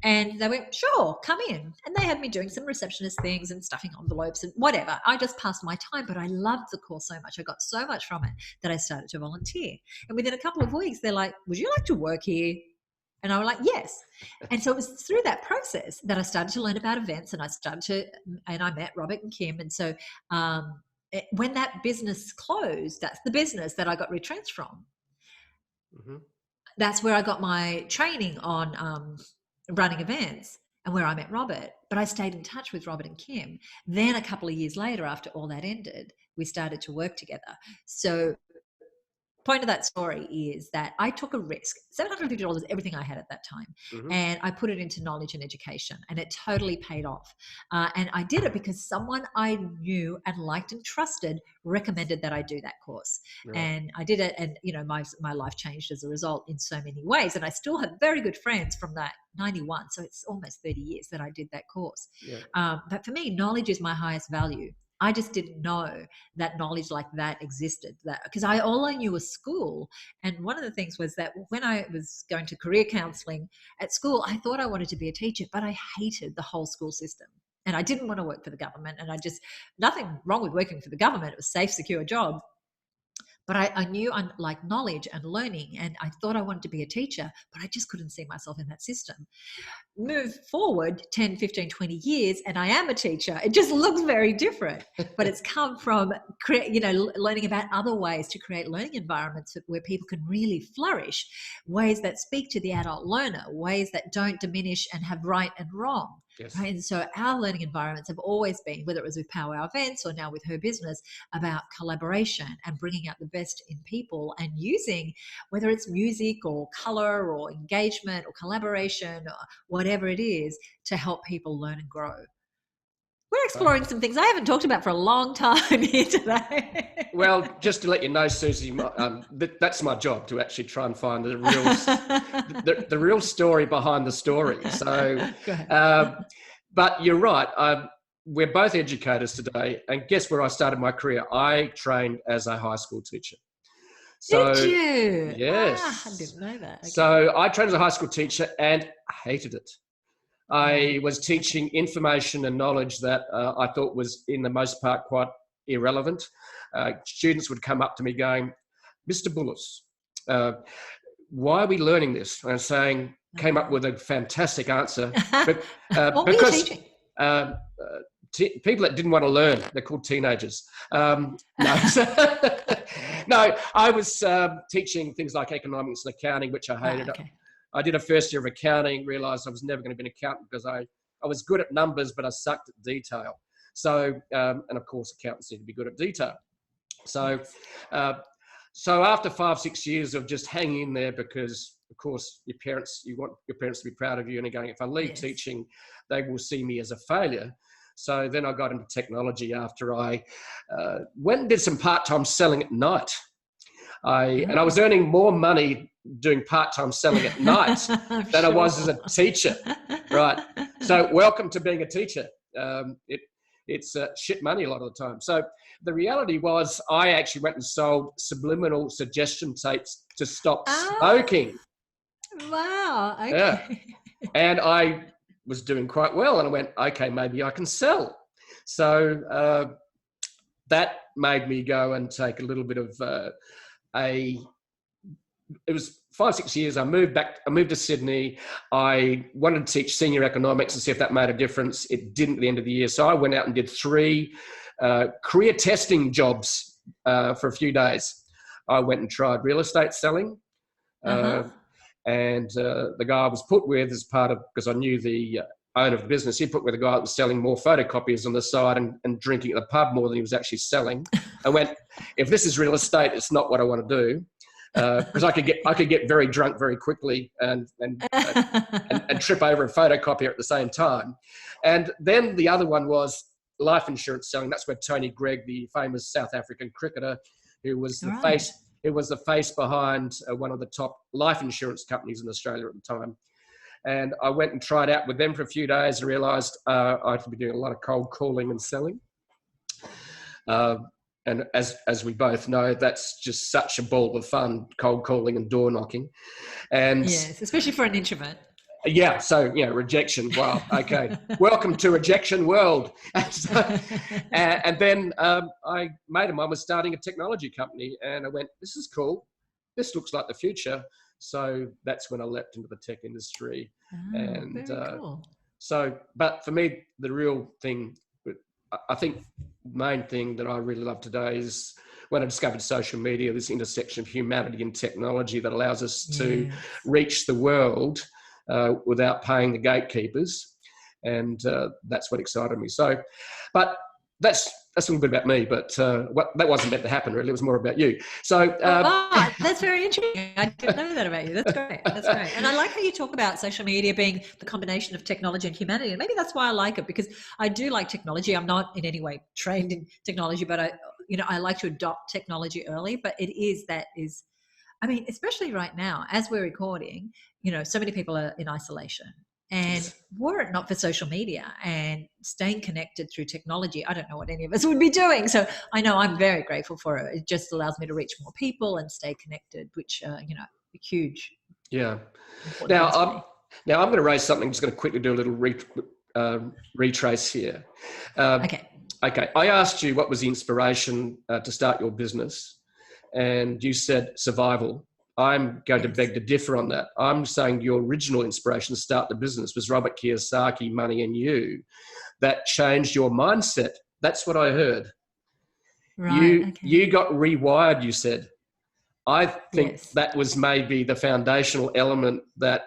And they went, sure, come in. And they had me doing some receptionist things and stuffing envelopes and whatever. I just passed my time, but I loved the course so much. I got so much from it that I started to volunteer. And within a couple of weeks, they're like, would you like to work here And I was like, yes. And so it was through that process that I started to learn about events, and I met Robert and Kim. And so when that business closed, that's the business that I got retrenched from. Mm-hmm. That's where I got my training on running events, and where I met Robert. But I stayed in touch with Robert and Kim. Then a couple of years later, after all that ended, we started to work together. So point of that story is that I took a risk. $750 is everything I had at that time. Mm-hmm. And I put it into knowledge and education, and it totally paid off. And I did it because someone I knew and liked and trusted recommended that I do that course. Right. And I did it. And, my life changed as a result in so many ways. And I still have very good friends from that 91. So it's almost 30 years that I did that course. Yeah. But for me, knowledge is my highest value. I just didn't know that knowledge like that existed, because all I knew was school. And one of the things was that when I was going to career counseling at school, I thought I wanted to be a teacher, but I hated the whole school system. And I didn't want to work for the government. And nothing wrong with working for the government. It was a safe, secure job. But I knew I liked knowledge and learning, and I thought I wanted to be a teacher, but I just couldn't see myself in that system. Move forward 10, 15, 20 years, and I am a teacher. It just looks very different, but it's come from learning about other ways to create learning environments where people can really flourish, ways that speak to the adult learner, ways that don't diminish and have right and wrong. Yes. Right? And so our learning environments have always been, whether it was with Power Events or now with HerBusiness, about collaboration and bringing out the best in people, and using, whether it's music or color or engagement or collaboration or whatever it is, to help people learn and grow. We're exploring some things I haven't talked about for a long time here today. Well, just to let you know, Suzi, that's my job, to actually try and find the real story behind the story. So, but you're right. We're both educators today, and guess where I started my career? I trained as a high school teacher. So, did you? Yes. I didn't know that. Okay. So I trained as a high school teacher and hated it. I was teaching information and knowledge that I thought was, in the most part, quite irrelevant. Students would come up to me going, "Mr. Bullis, why are we learning this?" And saying, came up with a fantastic answer. But, what were you teaching? People that didn't want to learn, they're called teenagers. No, I was teaching things like economics and accounting, which I hated. Okay. I did a first year of accounting, realised I was never going to be an accountant because I was good at numbers, but I sucked at detail. So, and of course, accountants need to be good at detail. So, so after 5-6 years of just hanging in there, because of course you want your parents to be proud of you, and you're going, if I leave teaching, they will see me as a failure. So then I got into technology after I went and did some part-time selling at night. And I was earning more money doing part-time selling at night than I was as a teacher, right? So welcome to being a teacher. It's shit money a lot of the time. So the reality was I actually went and sold subliminal suggestion tapes to stop smoking. Wow. Okay. Yeah. And I was doing quite well, and I went, okay, maybe I can sell. So that made me go and take a little bit of it was 5-6 years. I moved to Sydney. I wanted to teach senior economics and see if that made a difference. It didn't at the end of the year. So I went out and did 3 career testing jobs for a few days. I went and tried real estate selling. And the guy I was put with as part of, because I knew the owner of the business, he put with a guy that was selling more photocopiers on the side and drinking at the pub more than he was actually selling. I went, if this is real estate, it's not what I want to do. Because I could get very drunk very quickly and trip over a photocopier at the same time. And then the other one was life insurance selling. That's where Tony Gregg, the famous South African cricketer, who was the face behind one of the top life insurance companies in Australia at the time. And I went and tried out with them for a few days and realised I had to be doing a lot of cold calling and selling. And as we both know, that's just such a ball of fun, cold calling and door knocking. And yes, especially for an introvert. Yeah, so, rejection. Wow, okay. Welcome to rejection world. And then mate of mine was starting a technology company, and I went, this is cool. this looks like the future. So that's when I leapt into the tech industry. Oh, very cool. So, but for me, the real thing, I think the main thing that I really love today is when I discovered social media, this intersection of humanity and technology that allows us to reach the world without paying the gatekeepers. And that's what excited me. So, but that's a little bit about me, but that wasn't meant to happen, really. It was more about you. So, that's very interesting. I didn't know that about you. That's great. That's great. And I like how you talk about social media being the combination of technology and humanity. And maybe that's why I like it, because I do like technology. I'm not in any way trained in technology, but I like to adopt technology early. But I mean, especially right now, as we're recording, so many people are in isolation. And were it not for social media and staying connected through technology, I don't know what any of us would be doing. So I know I'm very grateful for it. It just allows me to reach more people and stay connected, which, huge. Yeah. Now I'm going to raise something. I'm just going to quickly do a little retrace here. Okay. I asked you what was the inspiration to start your business, and you said survival. I'm going to beg to differ on that. I'm saying your original inspiration to start the business was Robert Kiyosaki, Money and You. That changed your mindset. That's what I heard. Right. You got rewired, you said. I think that was maybe the foundational element that,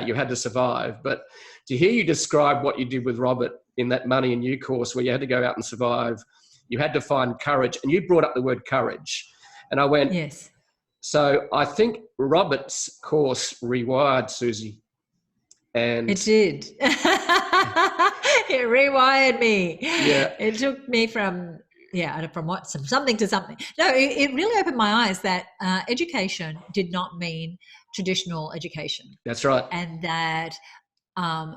you had to survive. But to hear you describe what you did with Robert in that Money and You course where you had to go out and survive, you had to find courage. And you brought up the word courage. And I went, yes. So I think Robert's course rewired Suzi. And it did. It rewired me. Yeah. It took me from something to something. No, it really opened my eyes that education did not mean traditional education. That's right. And that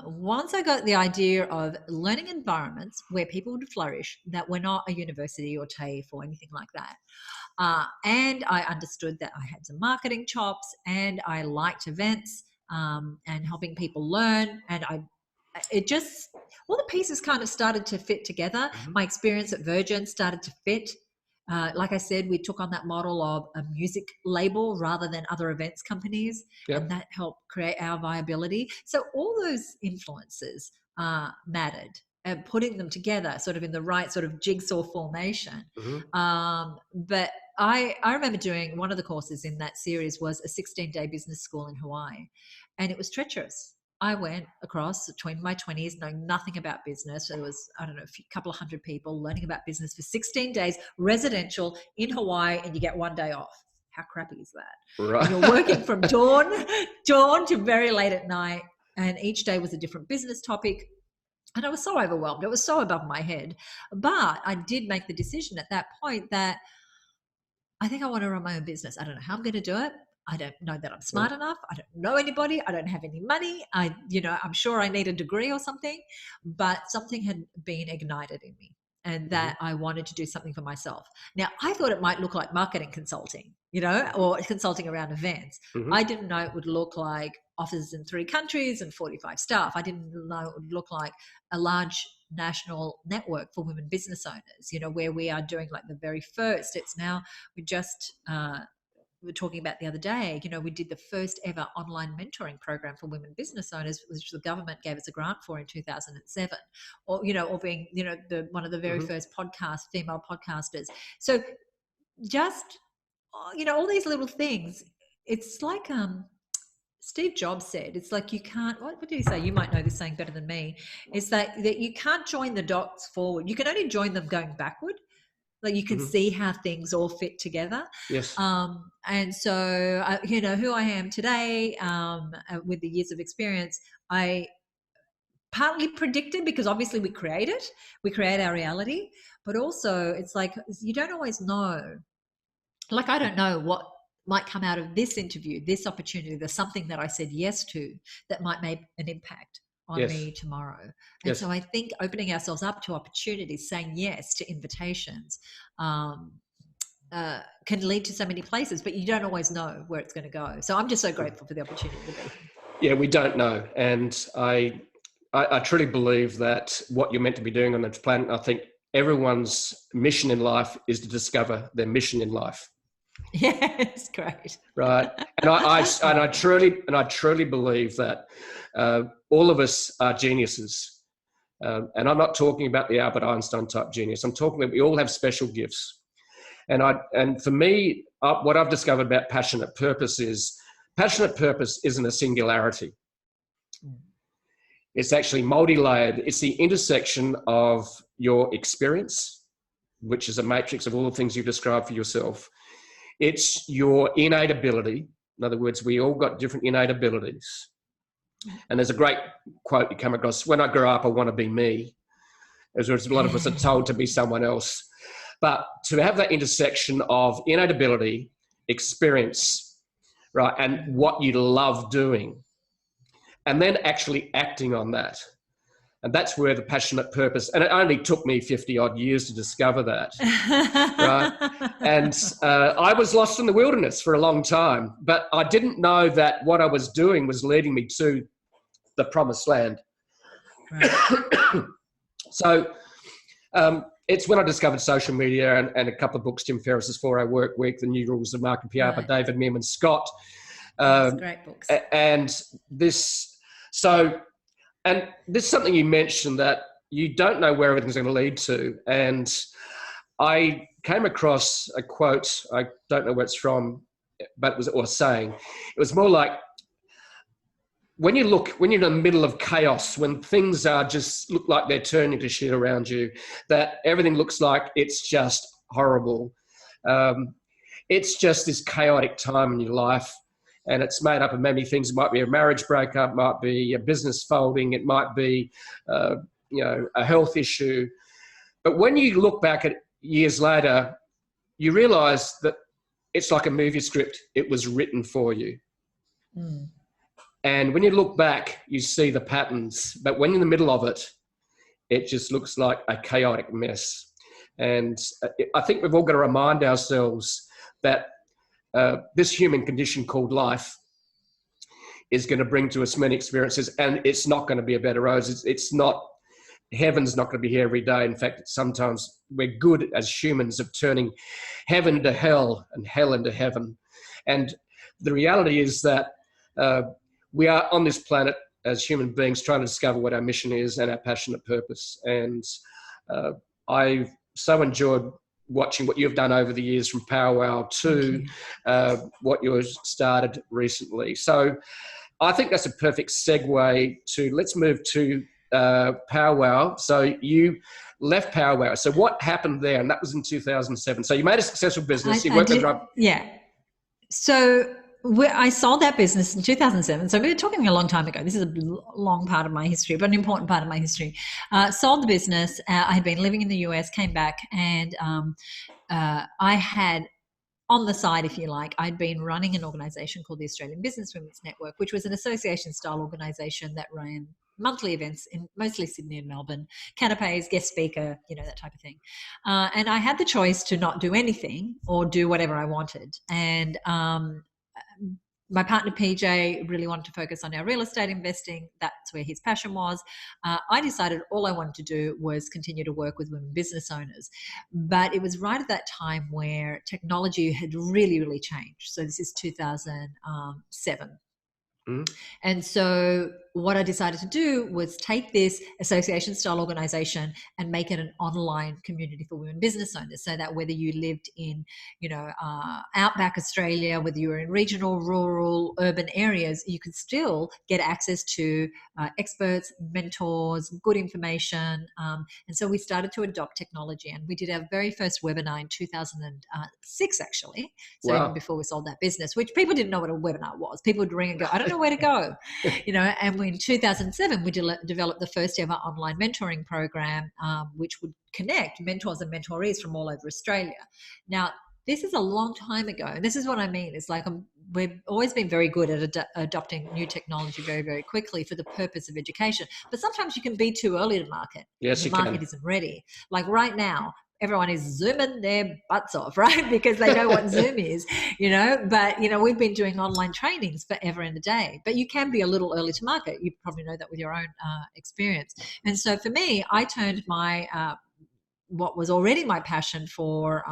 once I got the idea of learning environments where people would flourish, that were not a university or TAFE or anything like that. And I understood that I had some marketing chops, and I liked events and helping people learn. And all the pieces kind of started to fit together. Mm-hmm. My experience at Virgin started to fit. Like I said, we took on that model of a music label rather than other events companies, and that helped create our viability. So all those influences mattered. And putting them together sort of in the right sort of jigsaw formation. Mm-hmm. But I remember doing one of the courses in that series was a 16-day business school in Hawaii, and it was treacherous. I went across between my 20s knowing nothing about business. There was, a couple of hundred people learning about business for 16 days, residential in Hawaii, and you get one day off. How crappy is that? Right. And you're working from dawn to very late at night, and each day was a different business topic. And I was so overwhelmed. It was so above my head. But I did make the decision at that point that I think I want to run my own business. I don't know how I'm going to do it. I don't know that I'm smart enough. I don't know anybody. I don't have any money. I'm sure I need a degree or something. But something had been ignited in me, and that I wanted to do something for myself. Now, I thought it might look like marketing consulting, or consulting around events. Mm-hmm. I didn't know it would look like offices in 3 countries and 45 staff. I didn't know it would look like a large national network for women business owners, where we are doing like the very first. It's now, we were talking about the other day, we did the first ever online mentoring program for women business owners, which the government gave us a grant for in 2007, or being, one of the very first female podcasters. So just, all these little things, it's like, Steve Jobs said, it's like you can't, what did he say? You might know this saying better than me. It's that you can't join the dots forward. You can only join them going backward. Like you can see how things all fit together. Yes. And so, who I am today with the years of experience, I partly predicted, because obviously we create our reality, but also it's like you don't always know. Like I don't know what might come out of this interview, this opportunity. There's something that I said yes to that might make an impact on me tomorrow. And so I think opening ourselves up to opportunities, saying yes to invitations, can lead to so many places, but you don't always know where it's going to go. So I'm just so grateful for the opportunity to be here. Yeah, we don't know. And I truly believe that what you're meant to be doing on this planet, I think everyone's mission in life is to discover their mission in life. Yes, great. right? And I truly believe that all of us are geniuses. And I'm not talking about the Albert Einstein type genius. I'm talking that we all have special gifts. And for me, what I've discovered about passionate purpose isn't a singularity. It's actually multi-layered. It's the intersection of your experience, which is a matrix of all the things you've described for yourself. It's your innate ability. In other words, we all got different innate abilities. And there's a great quote you come across, when I grow up, I want to be me. As a lot of us are told to be someone else. But to have that intersection of innate ability, experience, right, and what you love doing, and then actually acting on that. And that's where the passionate purpose, and it only took me 50 odd years to discover that, right? And I was lost in the wilderness for a long time, but I didn't know that what I was doing was leading me to the promised land. Right. So it's when I discovered social media and a couple of books, Tim Ferriss's 4-Hour Work Week, The New Rules of Marketing PR by David Meerman Scott. Great books. And this is something you mentioned, that you don't know where everything's going to lead to. And I came across a quote, I don't know where it's from, but it was more like, when you're in the middle of chaos, when things are just look like they're turning to shit around you, that everything looks like it's just horrible. It's just this chaotic time in your life. And it's made up of many things. It might be a marriage breakup, might be a business folding, it might be, a health issue. But when you look back at years later, you realise that it's like a movie script. It was written for you. Mm. And when you look back, you see the patterns. But when you're in the middle of it, it just looks like a chaotic mess. And I think we've all got to remind ourselves that this human condition called life is going to bring to us many experiences, and it's not going to be a bed of roses. It's not, heaven's not going to be here every day. In fact, sometimes we're good as humans of turning heaven into hell and hell into heaven. And the reality is that we are on this planet as human beings trying to discover what our mission is and our passionate purpose. And I've so enjoyed watching what you've done over the years, from Powwow to what you've started recently. So I think that's a perfect segue to, let's move to Powwow. So you left Powwow. So what happened there? And that was in 2007. So you made a successful business. So I sold that business in 2007. So we were talking a long time ago. This is a long part of my history, but an important part of my history. Sold the business. I had been living in the US, came back, and I had, on the side, if you like, I'd been running an organisation called the Australian Business Women's Network, which was an association-style organisation that ran monthly events in mostly Sydney and Melbourne, canapes, guest speaker, that type of thing. And I had the choice to not do anything or do whatever I wanted. And my partner PJ really wanted to focus on our real estate investing. That's where his passion was. I decided all I wanted to do was continue to work with women business owners. But it was right at that time where technology had really, really changed. So this is 2007. And so what I decided to do was take this association style organization and make it an online community for women business owners, so that whether you lived in, outback Australia, whether you were in regional, rural, urban areas, you could still get access to experts, mentors, good information. And so we started to adopt technology, and we did our very first webinar in 2006, actually. So even before we sold that business, which people didn't know what a webinar was. People would ring and go, I don't know where to go, and in 2007, we developed the first ever online mentoring program, which would connect mentors and mentorees from all over Australia. Now, this is a long time ago, and this is what I mean. It's like we've always been very good at adopting new technology very, very quickly for the purpose of education. But sometimes you can be too early to market. Yes, the market isn't ready. Like right now, everyone is zooming their butts off, right? Because they know what Zoom is, but, we've been doing online trainings forever and a day, but you can be a little early to market. You probably know that with your own experience. And so for me, I turned my what was already my passion for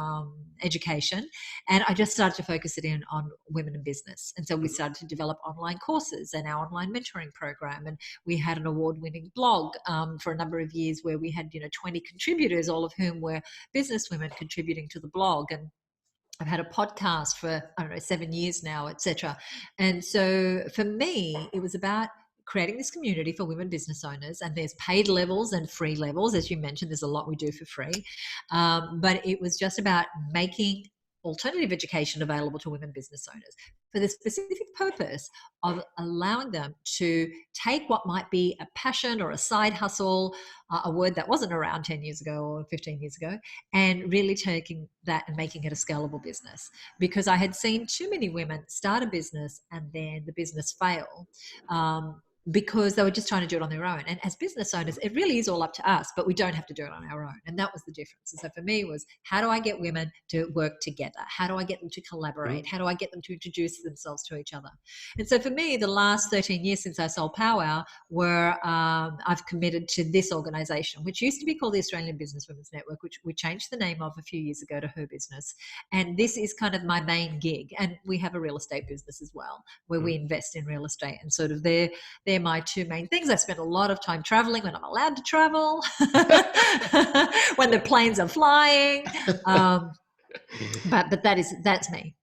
education, and I just started to focus it in on women in business. And so we started to develop online courses and our online mentoring program, and we had an award-winning blog for a number of years where we had 20 contributors, all of whom were business women contributing to the blog. And I've had a podcast for, I don't know, 7 years now, etc. And so for me, it was about creating this community for women business owners, and there's paid levels and free levels. As you mentioned, there's a lot we do for free. But it was just about making alternative education available to women business owners for the specific purpose of allowing them to take what might be a passion or a side hustle, a word that wasn't around 10 years ago or 15 years ago, and really taking that and making it a scalable business. Because I had seen too many women start a business and then the business fail. Because they were just trying to do it on their own. And as business owners, it really is all up to us, but we don't have to do it on our own. And that was the difference. And so for me was, how do I get women to work together? How do I get them to collaborate? How do I get them to introduce themselves to each other? And so for me, the last 13 years since I sold Powwow were I've committed to this organization, which used to be called the Australian Business Women's Network, which we changed the name of a few years ago to HerBusiness. And this is kind of my main gig. And we have a real estate business as well, where we invest in real estate, and sort of they're my two main things. I spend a lot of time traveling when I'm allowed to travel, when the planes are flying. But that's me.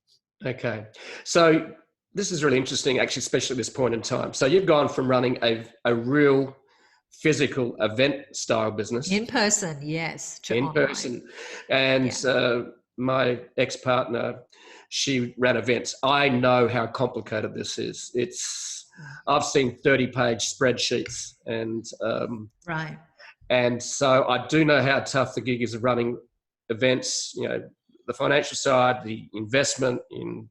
Okay. So this is really interesting, actually, especially at this point in time. So you've gone from running a real physical event style business. In person, yes. To in online. person. And my ex-partner, she ran events. I know how complicated this is. I've seen 30-page spreadsheets, and right. And so I do know how tough the gig is of running events. The financial side, the investment in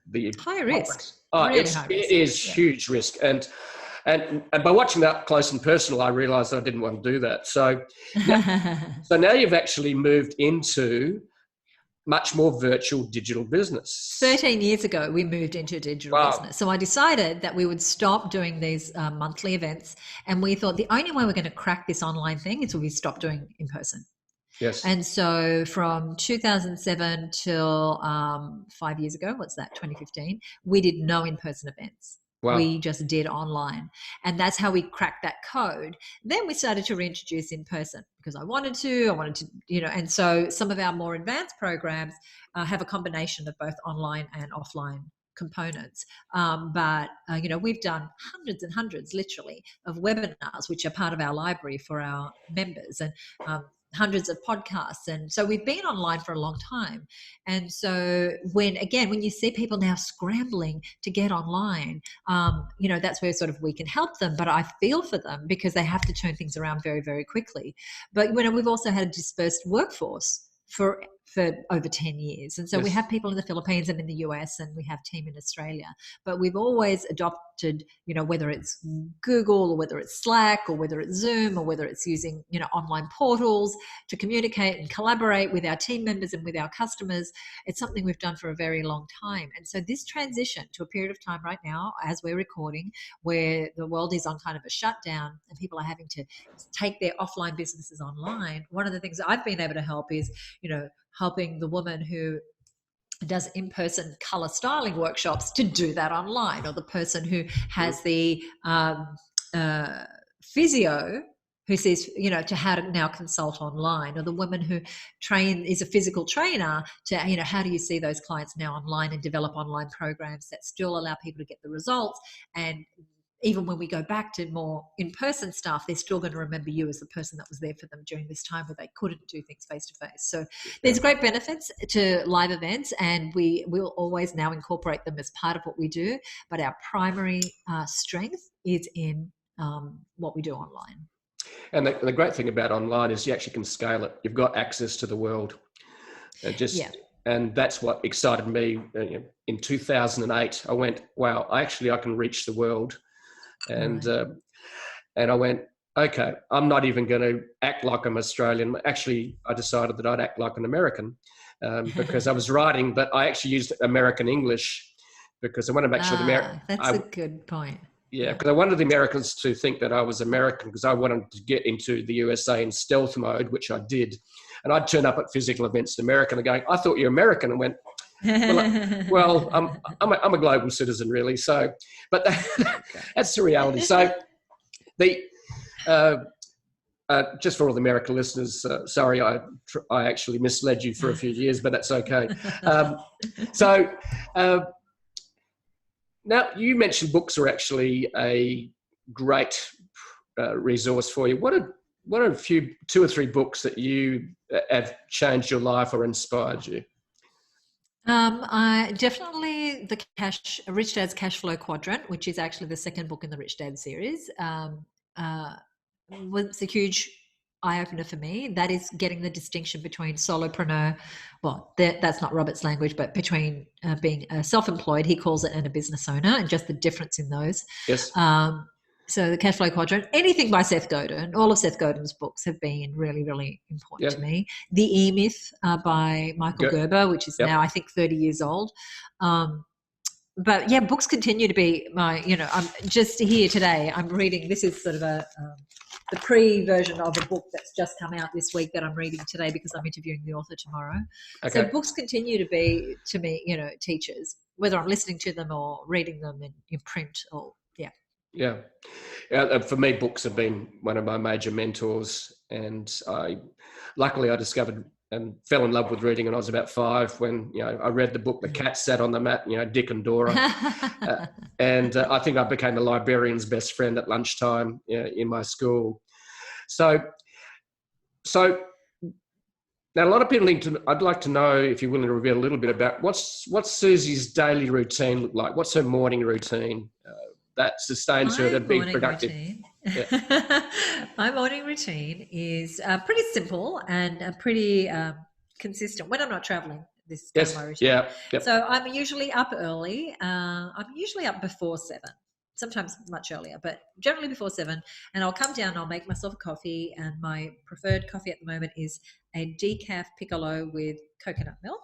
the high risk. Really high risk. It is huge risk, and by watching that close and personal, I realised I didn't want to do that. So now you've actually moved into much more virtual digital business. 13 years ago, we moved into digital business. So I decided that we would stop doing these monthly events. And we thought the only way we're going to crack this online thing is we stop doing in person. Yes. And so from 2007 till 5 years ago, 2015, we did no in-person events. Wow. We just did online. And that's how we cracked that code. Then we started to reintroduce in person because I wanted to, and so some of our more advanced programs have a combination of both online and offline components. But we've done hundreds and hundreds, literally, of webinars, which are part of our library for our members, and hundreds of podcasts. And so we've been online for a long time. And so when you see people now scrambling to get online, that's where sort of we can help them. But I feel for them because they have to turn things around very, very quickly. But we've also had a dispersed workforce for over 10 years. And so we have people in the Philippines and in the US, and we have a team in Australia. But we've always adopted, whether it's Google or whether it's Slack or whether it's Zoom or whether it's using, online portals to communicate and collaborate with our team members and with our customers. It's something we've done for a very long time. And so this transition to a period of time right now, as we're recording, where the world is on kind of a shutdown and people are having to take their offline businesses online, one of the things I've been able to help is, helping the woman who does in-person color styling workshops to do that online, or the person who has the physio who says, to how to now consult online, or the woman who is a physical trainer to, how do you see those clients now online and develop online programs that still allow people to get the results. And even when we go back to more in-person stuff, they're still going to remember you as the person that was there for them during this time where they couldn't do things face-to-face. So there's great benefits to live events, and we will always now incorporate them as part of what we do. But our primary strength is in what we do online. And the great thing about online is you actually can scale it. You've got access to the world. And that's what excited me. In 2008, I went, wow, I can reach the world. And I went, okay, I'm not even going to act like I'm Australian. Actually, I decided that I'd act like an American because I was writing, but I actually used American English because when I'm actually That's a good point. Yeah, because I wanted the Americans to think that I was American because I wanted to get into the USA in stealth mode, which I did. And I'd turn up at physical events in America and going, I thought you're American. And went, well, I'm a global citizen, really. So, but that's the reality. So the just for all the American listeners, sorry, I actually misled you for a few years, but that's okay. So now you mentioned books are actually a great resource for you. What are a few, 2 or 3 books that you have changed your life or inspired you? I definitely the Rich Dad's Cash Flow Quadrant, which is actually the second book in the Rich Dad series, was a huge eye opener for me. That is getting the distinction between solopreneur. Well, that's not Robert's language, but between being a self-employed, he calls it, and a business owner, and just the difference in those. Yes. So the Cash Flow Quadrant, anything by Seth Godin, all of Seth Godin's books have been really, really important to me. The E-Myth by Michael Gerber, which is now, I think, 30 years old. But yeah, books continue to be my, I'm just here today. I'm reading, this is sort of the pre-version of a book that's just come out this week that I'm reading today because I'm interviewing the author tomorrow. Okay. So books continue to be, to me, teachers, whether I'm listening to them or reading them in print or, Yeah. For me, books have been one of my major mentors, and luckily I discovered and fell in love with reading when I was about 5 when, I read the book, The Cat Sat on the Mat, Dick and Dora. And I think I became the librarian's best friend at lunchtime in my school. So now a lot of people I'd like to know if you're willing to reveal a little bit about what's Suzi's daily routine look like? What's her morning routine that sustains her to be productive? My morning routine is pretty simple and pretty consistent when I'm not traveling. This is kind of my routine. Yeah. Yep. So I'm usually up early. I'm usually up before 7, sometimes much earlier, but generally before 7. And I'll come down, I'll make myself a coffee, and my preferred coffee at the moment is a decaf piccolo with coconut milk.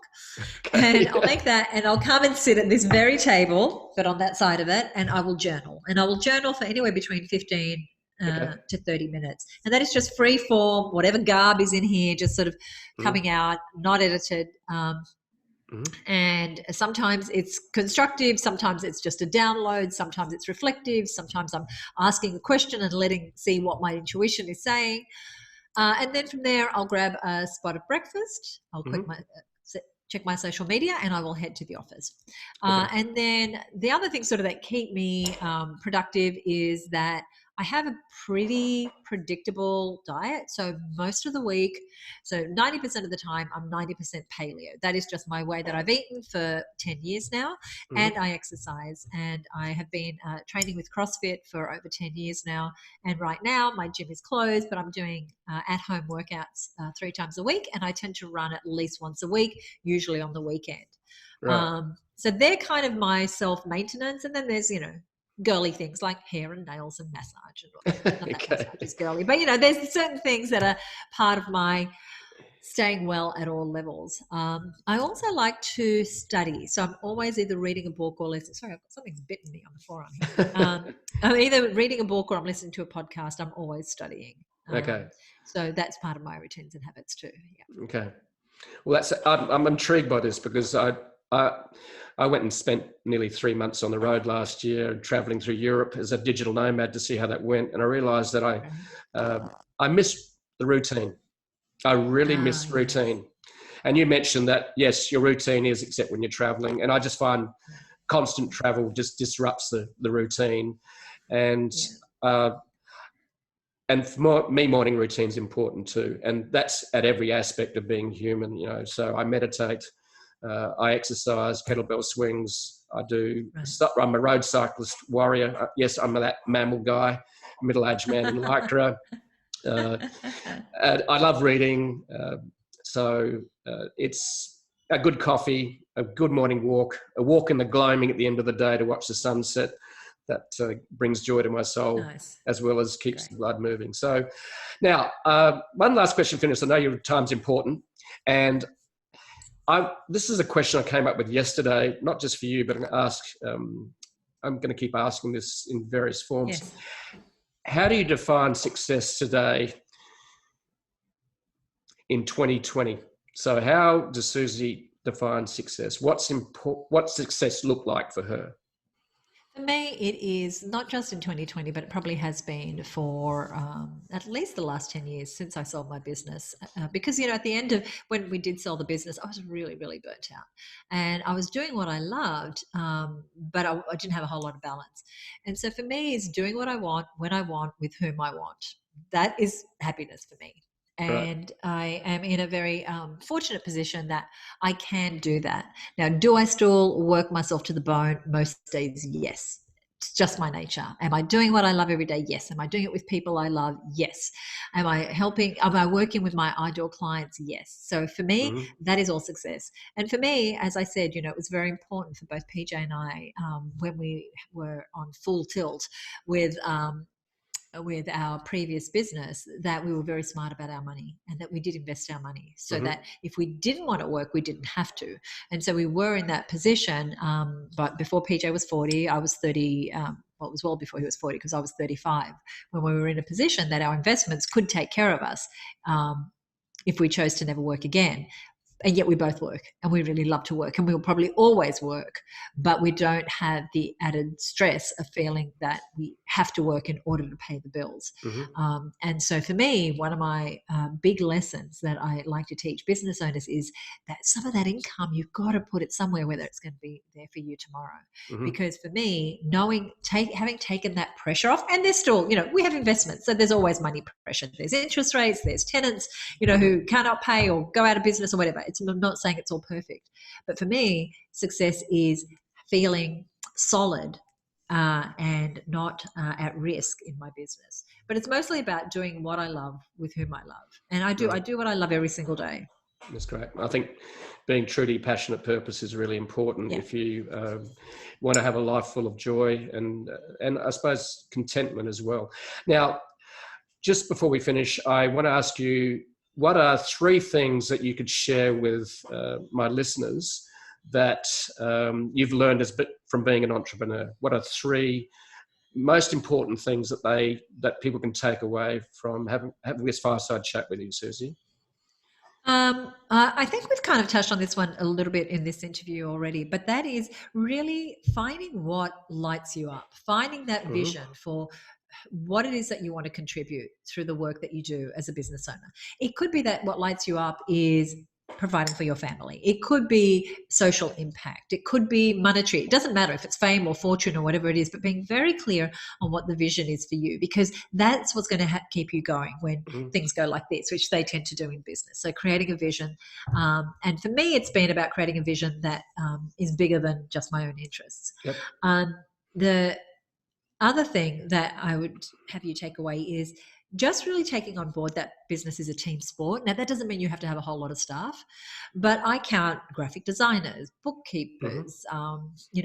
Okay, and I'll make that, and I'll come and sit at this very table, but on that side of it, and I will journal. And I will journal for anywhere between 15 to 30 minutes. And that is just free form, whatever garb is in here, just sort of coming out, not edited. And sometimes it's constructive, sometimes it's just a download, sometimes it's reflective, sometimes I'm asking a question and see what my intuition is saying. And then from there, I'll grab a spot of breakfast. I'll check my social media, and I will head to the office. And then the other things sort of that keep me productive is that I have a pretty predictable diet. So most of the week, so 90% of the time, I'm 90% paleo. That is just my way that I've eaten for 10 years now. And I exercise. And I have been training with CrossFit for over 10 years now. And right now, my gym is closed, but I'm doing at-home workouts 3 times a week. And I tend to run at least once a week, usually on the weekend. Right. So they're kind of my self-maintenance. And then there's, girly things like hair and nails and massage. Not that massage is girly, but there's certain things that are part of my staying well at all levels. I also like to study, so I'm always either reading a book or listening. Sorry, I've got something's bitten me on the forearm here. I'm either reading a book or I'm listening to a podcast. I'm always studying. So that's part of my routines and habits too. Yeah. Okay. Well, I'm intrigued by this because I went and spent nearly 3 months on the road last year, traveling through Europe as a digital nomad to see how that went. And I realized that I miss the routine. I really miss routine. And you mentioned that, yes, your routine is except when you're traveling. And I just find constant travel just disrupts the routine. And for me, morning routine is important too. And that's at every aspect of being human, So I meditate. I exercise, kettlebell swings. I'm a road cyclist warrior. Yes, I'm that mammal guy, middle-aged man in Lycra. I love reading. So it's a good coffee, a good morning walk, a walk in the gloaming at the end of the day to watch the sunset. That brings joy to my soul, as well as keeps the blood moving. So now, one last question, Finis. I know your time's important. And this is a question I came up with yesterday, not just for you, but I'm going to ask I'm going to keep asking this in various forms. Yes. How do you define success today in 2020? So how does Suzi define success? What's success look like for her? For me, it is not just in 2020, but it probably has been for at least the last 10 years since I sold my business. Because, at the end of when we did sell the business, I was really, really burnt out. And I was doing what I loved, but I didn't have a whole lot of balance. And so for me, it's doing what I want, when I want, with whom I want. That is happiness for me. Right. And I am in a very fortunate position that I can do that. Now, do I still work myself to the bone most days? Yes. It's just my nature. Am I doing what I love every day? Yes. Am I doing it with people I love? Yes. Am I working with my ideal clients? Yes. So for me, Mm-hmm. that is all success. And for me, as I said, it was very important for both PJ and I when we were on full tilt with our previous business, that we were very smart about our money and that we did invest our money so Mm-hmm. that if we didn't want to work, we didn't have to. And so we were in that position. But before PJ was 40, I was 30. Well, it was well before he was 40 because I was 35 when we were in a position that our investments could take care of us if we chose to never work again. And yet we both work and we really love to work and we'll probably always work, but we don't have the added stress of feeling that we have to work in order to pay the bills. Mm-hmm. And so for me, one of my big lessons that I like to teach business owners is that some of that income, you've got to put it somewhere whether it's going to be there for you tomorrow. Mm-hmm. Because for me, having taken that pressure off, and there's still, we have investments, so there's always money pressure. There's interest rates, there's tenants, who cannot pay or go out of business or whatever. I'm not saying it's all perfect, but for me, success is feeling solid and not at risk in my business. But it's mostly about doing what I love with whom I love, and I do what I love every single day. That's great. I think being true to your passionate purpose is really important if you want to have a life full of joy and I suppose contentment as well. Now, just before we finish, I want to ask you, what are 3 things that you could share with my listeners that you've learned from being an entrepreneur? What are 3 most important things that people can take away from having this fireside chat with you, Suzi? I think we've kind of touched on this one a little bit in this interview already, but that is really finding what lights you up, finding that vision for what it is that you want to contribute through the work that you do as a business owner. It could be that what lights you up is providing for your family. It could be social impact. It could be monetary. It doesn't matter if it's fame or fortune or whatever it is, but being very clear on what the vision is for you, because that's what's going to keep you going when things go like this, which they tend to do in business. So creating a vision. And for me, it's been about creating a vision that is bigger than just my own interests. Yep. The other thing that I would have you take away is just really taking on board that business is a team sport. Now, that doesn't mean you have to have a whole lot of staff, but I count graphic designers, bookkeepers,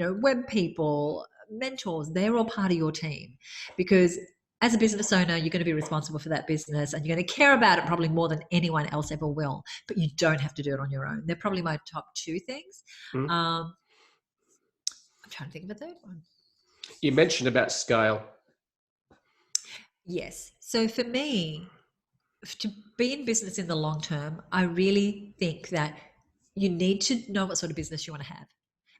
web people, mentors. They're all part of your team, because as a business owner, you're going to be responsible for that business and you're going to care about it probably more than anyone else ever will, but you don't have to do it on your own. They're probably my top 2 things. I'm trying to think of a third one. You mentioned about scale. Yes. So for me, to be in business in the long term, I really think that you need to know what sort of business you want to have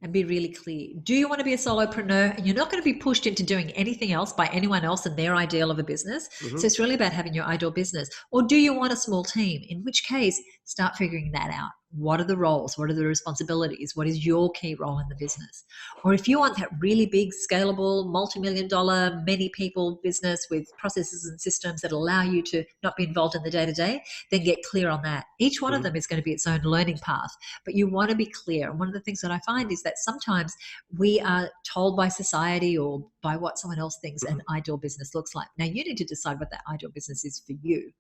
and be really clear. Do you want to be a solopreneur and you're not going to be pushed into doing anything else by anyone else and their ideal of a business? So it's really about having your ideal business. Or do you want a small team? In which case, start figuring that out. What are the roles? What are the responsibilities? What is your key role in the business? Or if you want that really big, scalable, multi-million-dollar, many people business with processes and systems that allow you to not be involved in the day-to-day, then get clear on that. Each one of them is going to be its own learning path, but you want to be clear. And one of the things that I find is that sometimes we are told by society or by what someone else thinks an ideal business looks like. Now, you need to decide what that ideal business is for you.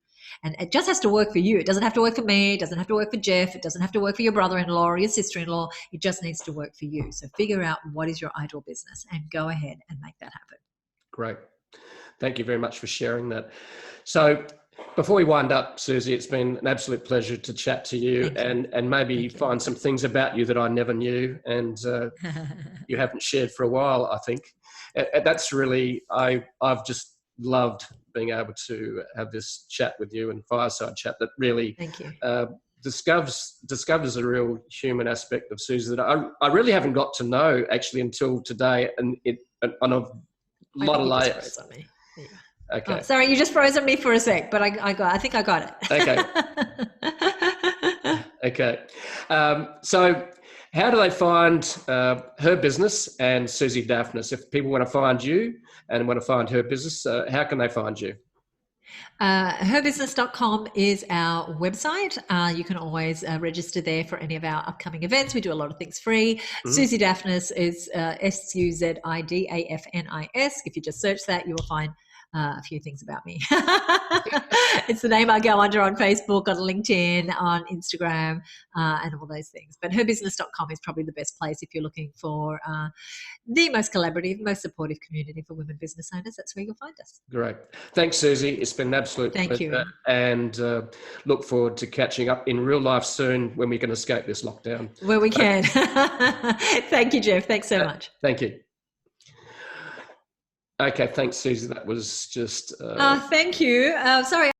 And it just has to work for you. It doesn't have to work for me. It doesn't have to work for Jeff. It doesn't have to work for your brother-in-law or your sister-in-law. It just needs to work for you. So figure out what is your ideal business and go ahead and make that happen. Great. Thank you very much for sharing that. So Before we wind up, Suzi, it's been an absolute pleasure to chat to you, and maybe find some things about you that I never knew and you haven't shared for a while, I think. That's really, I've just loved being able to have this chat with you and fireside chat that really discovers a real human aspect of Suzi that I really haven't got to know actually until today, and on a lot of layers. Okay. Oh, sorry, you just froze on me for a sec, but I think I got it. Okay. Okay. So how do they find her business and Suzi Dafnis? If people want to find you and want to find her business, how can they find you? HerBusiness.com is our website. You can always register there for any of our upcoming events. We do a lot of things free. Suzi Dafnis is Suzidafnis. If you just search that, you will find a few things about me. It's the name I go under on Facebook, on LinkedIn, on Instagram, and all those things. But herbusiness.com is probably the best place if you're looking for the most collaborative, most supportive community for women business owners. That's where you'll find us. Great. Thanks, Suzi. It's been an absolute pleasure. Thank you. And look forward to catching up in real life soon when we can escape this lockdown. Where we can. Thank you, Jeff. Thanks so much. Thank you. Okay, thanks, Suzi. That was just... thank you. Sorry.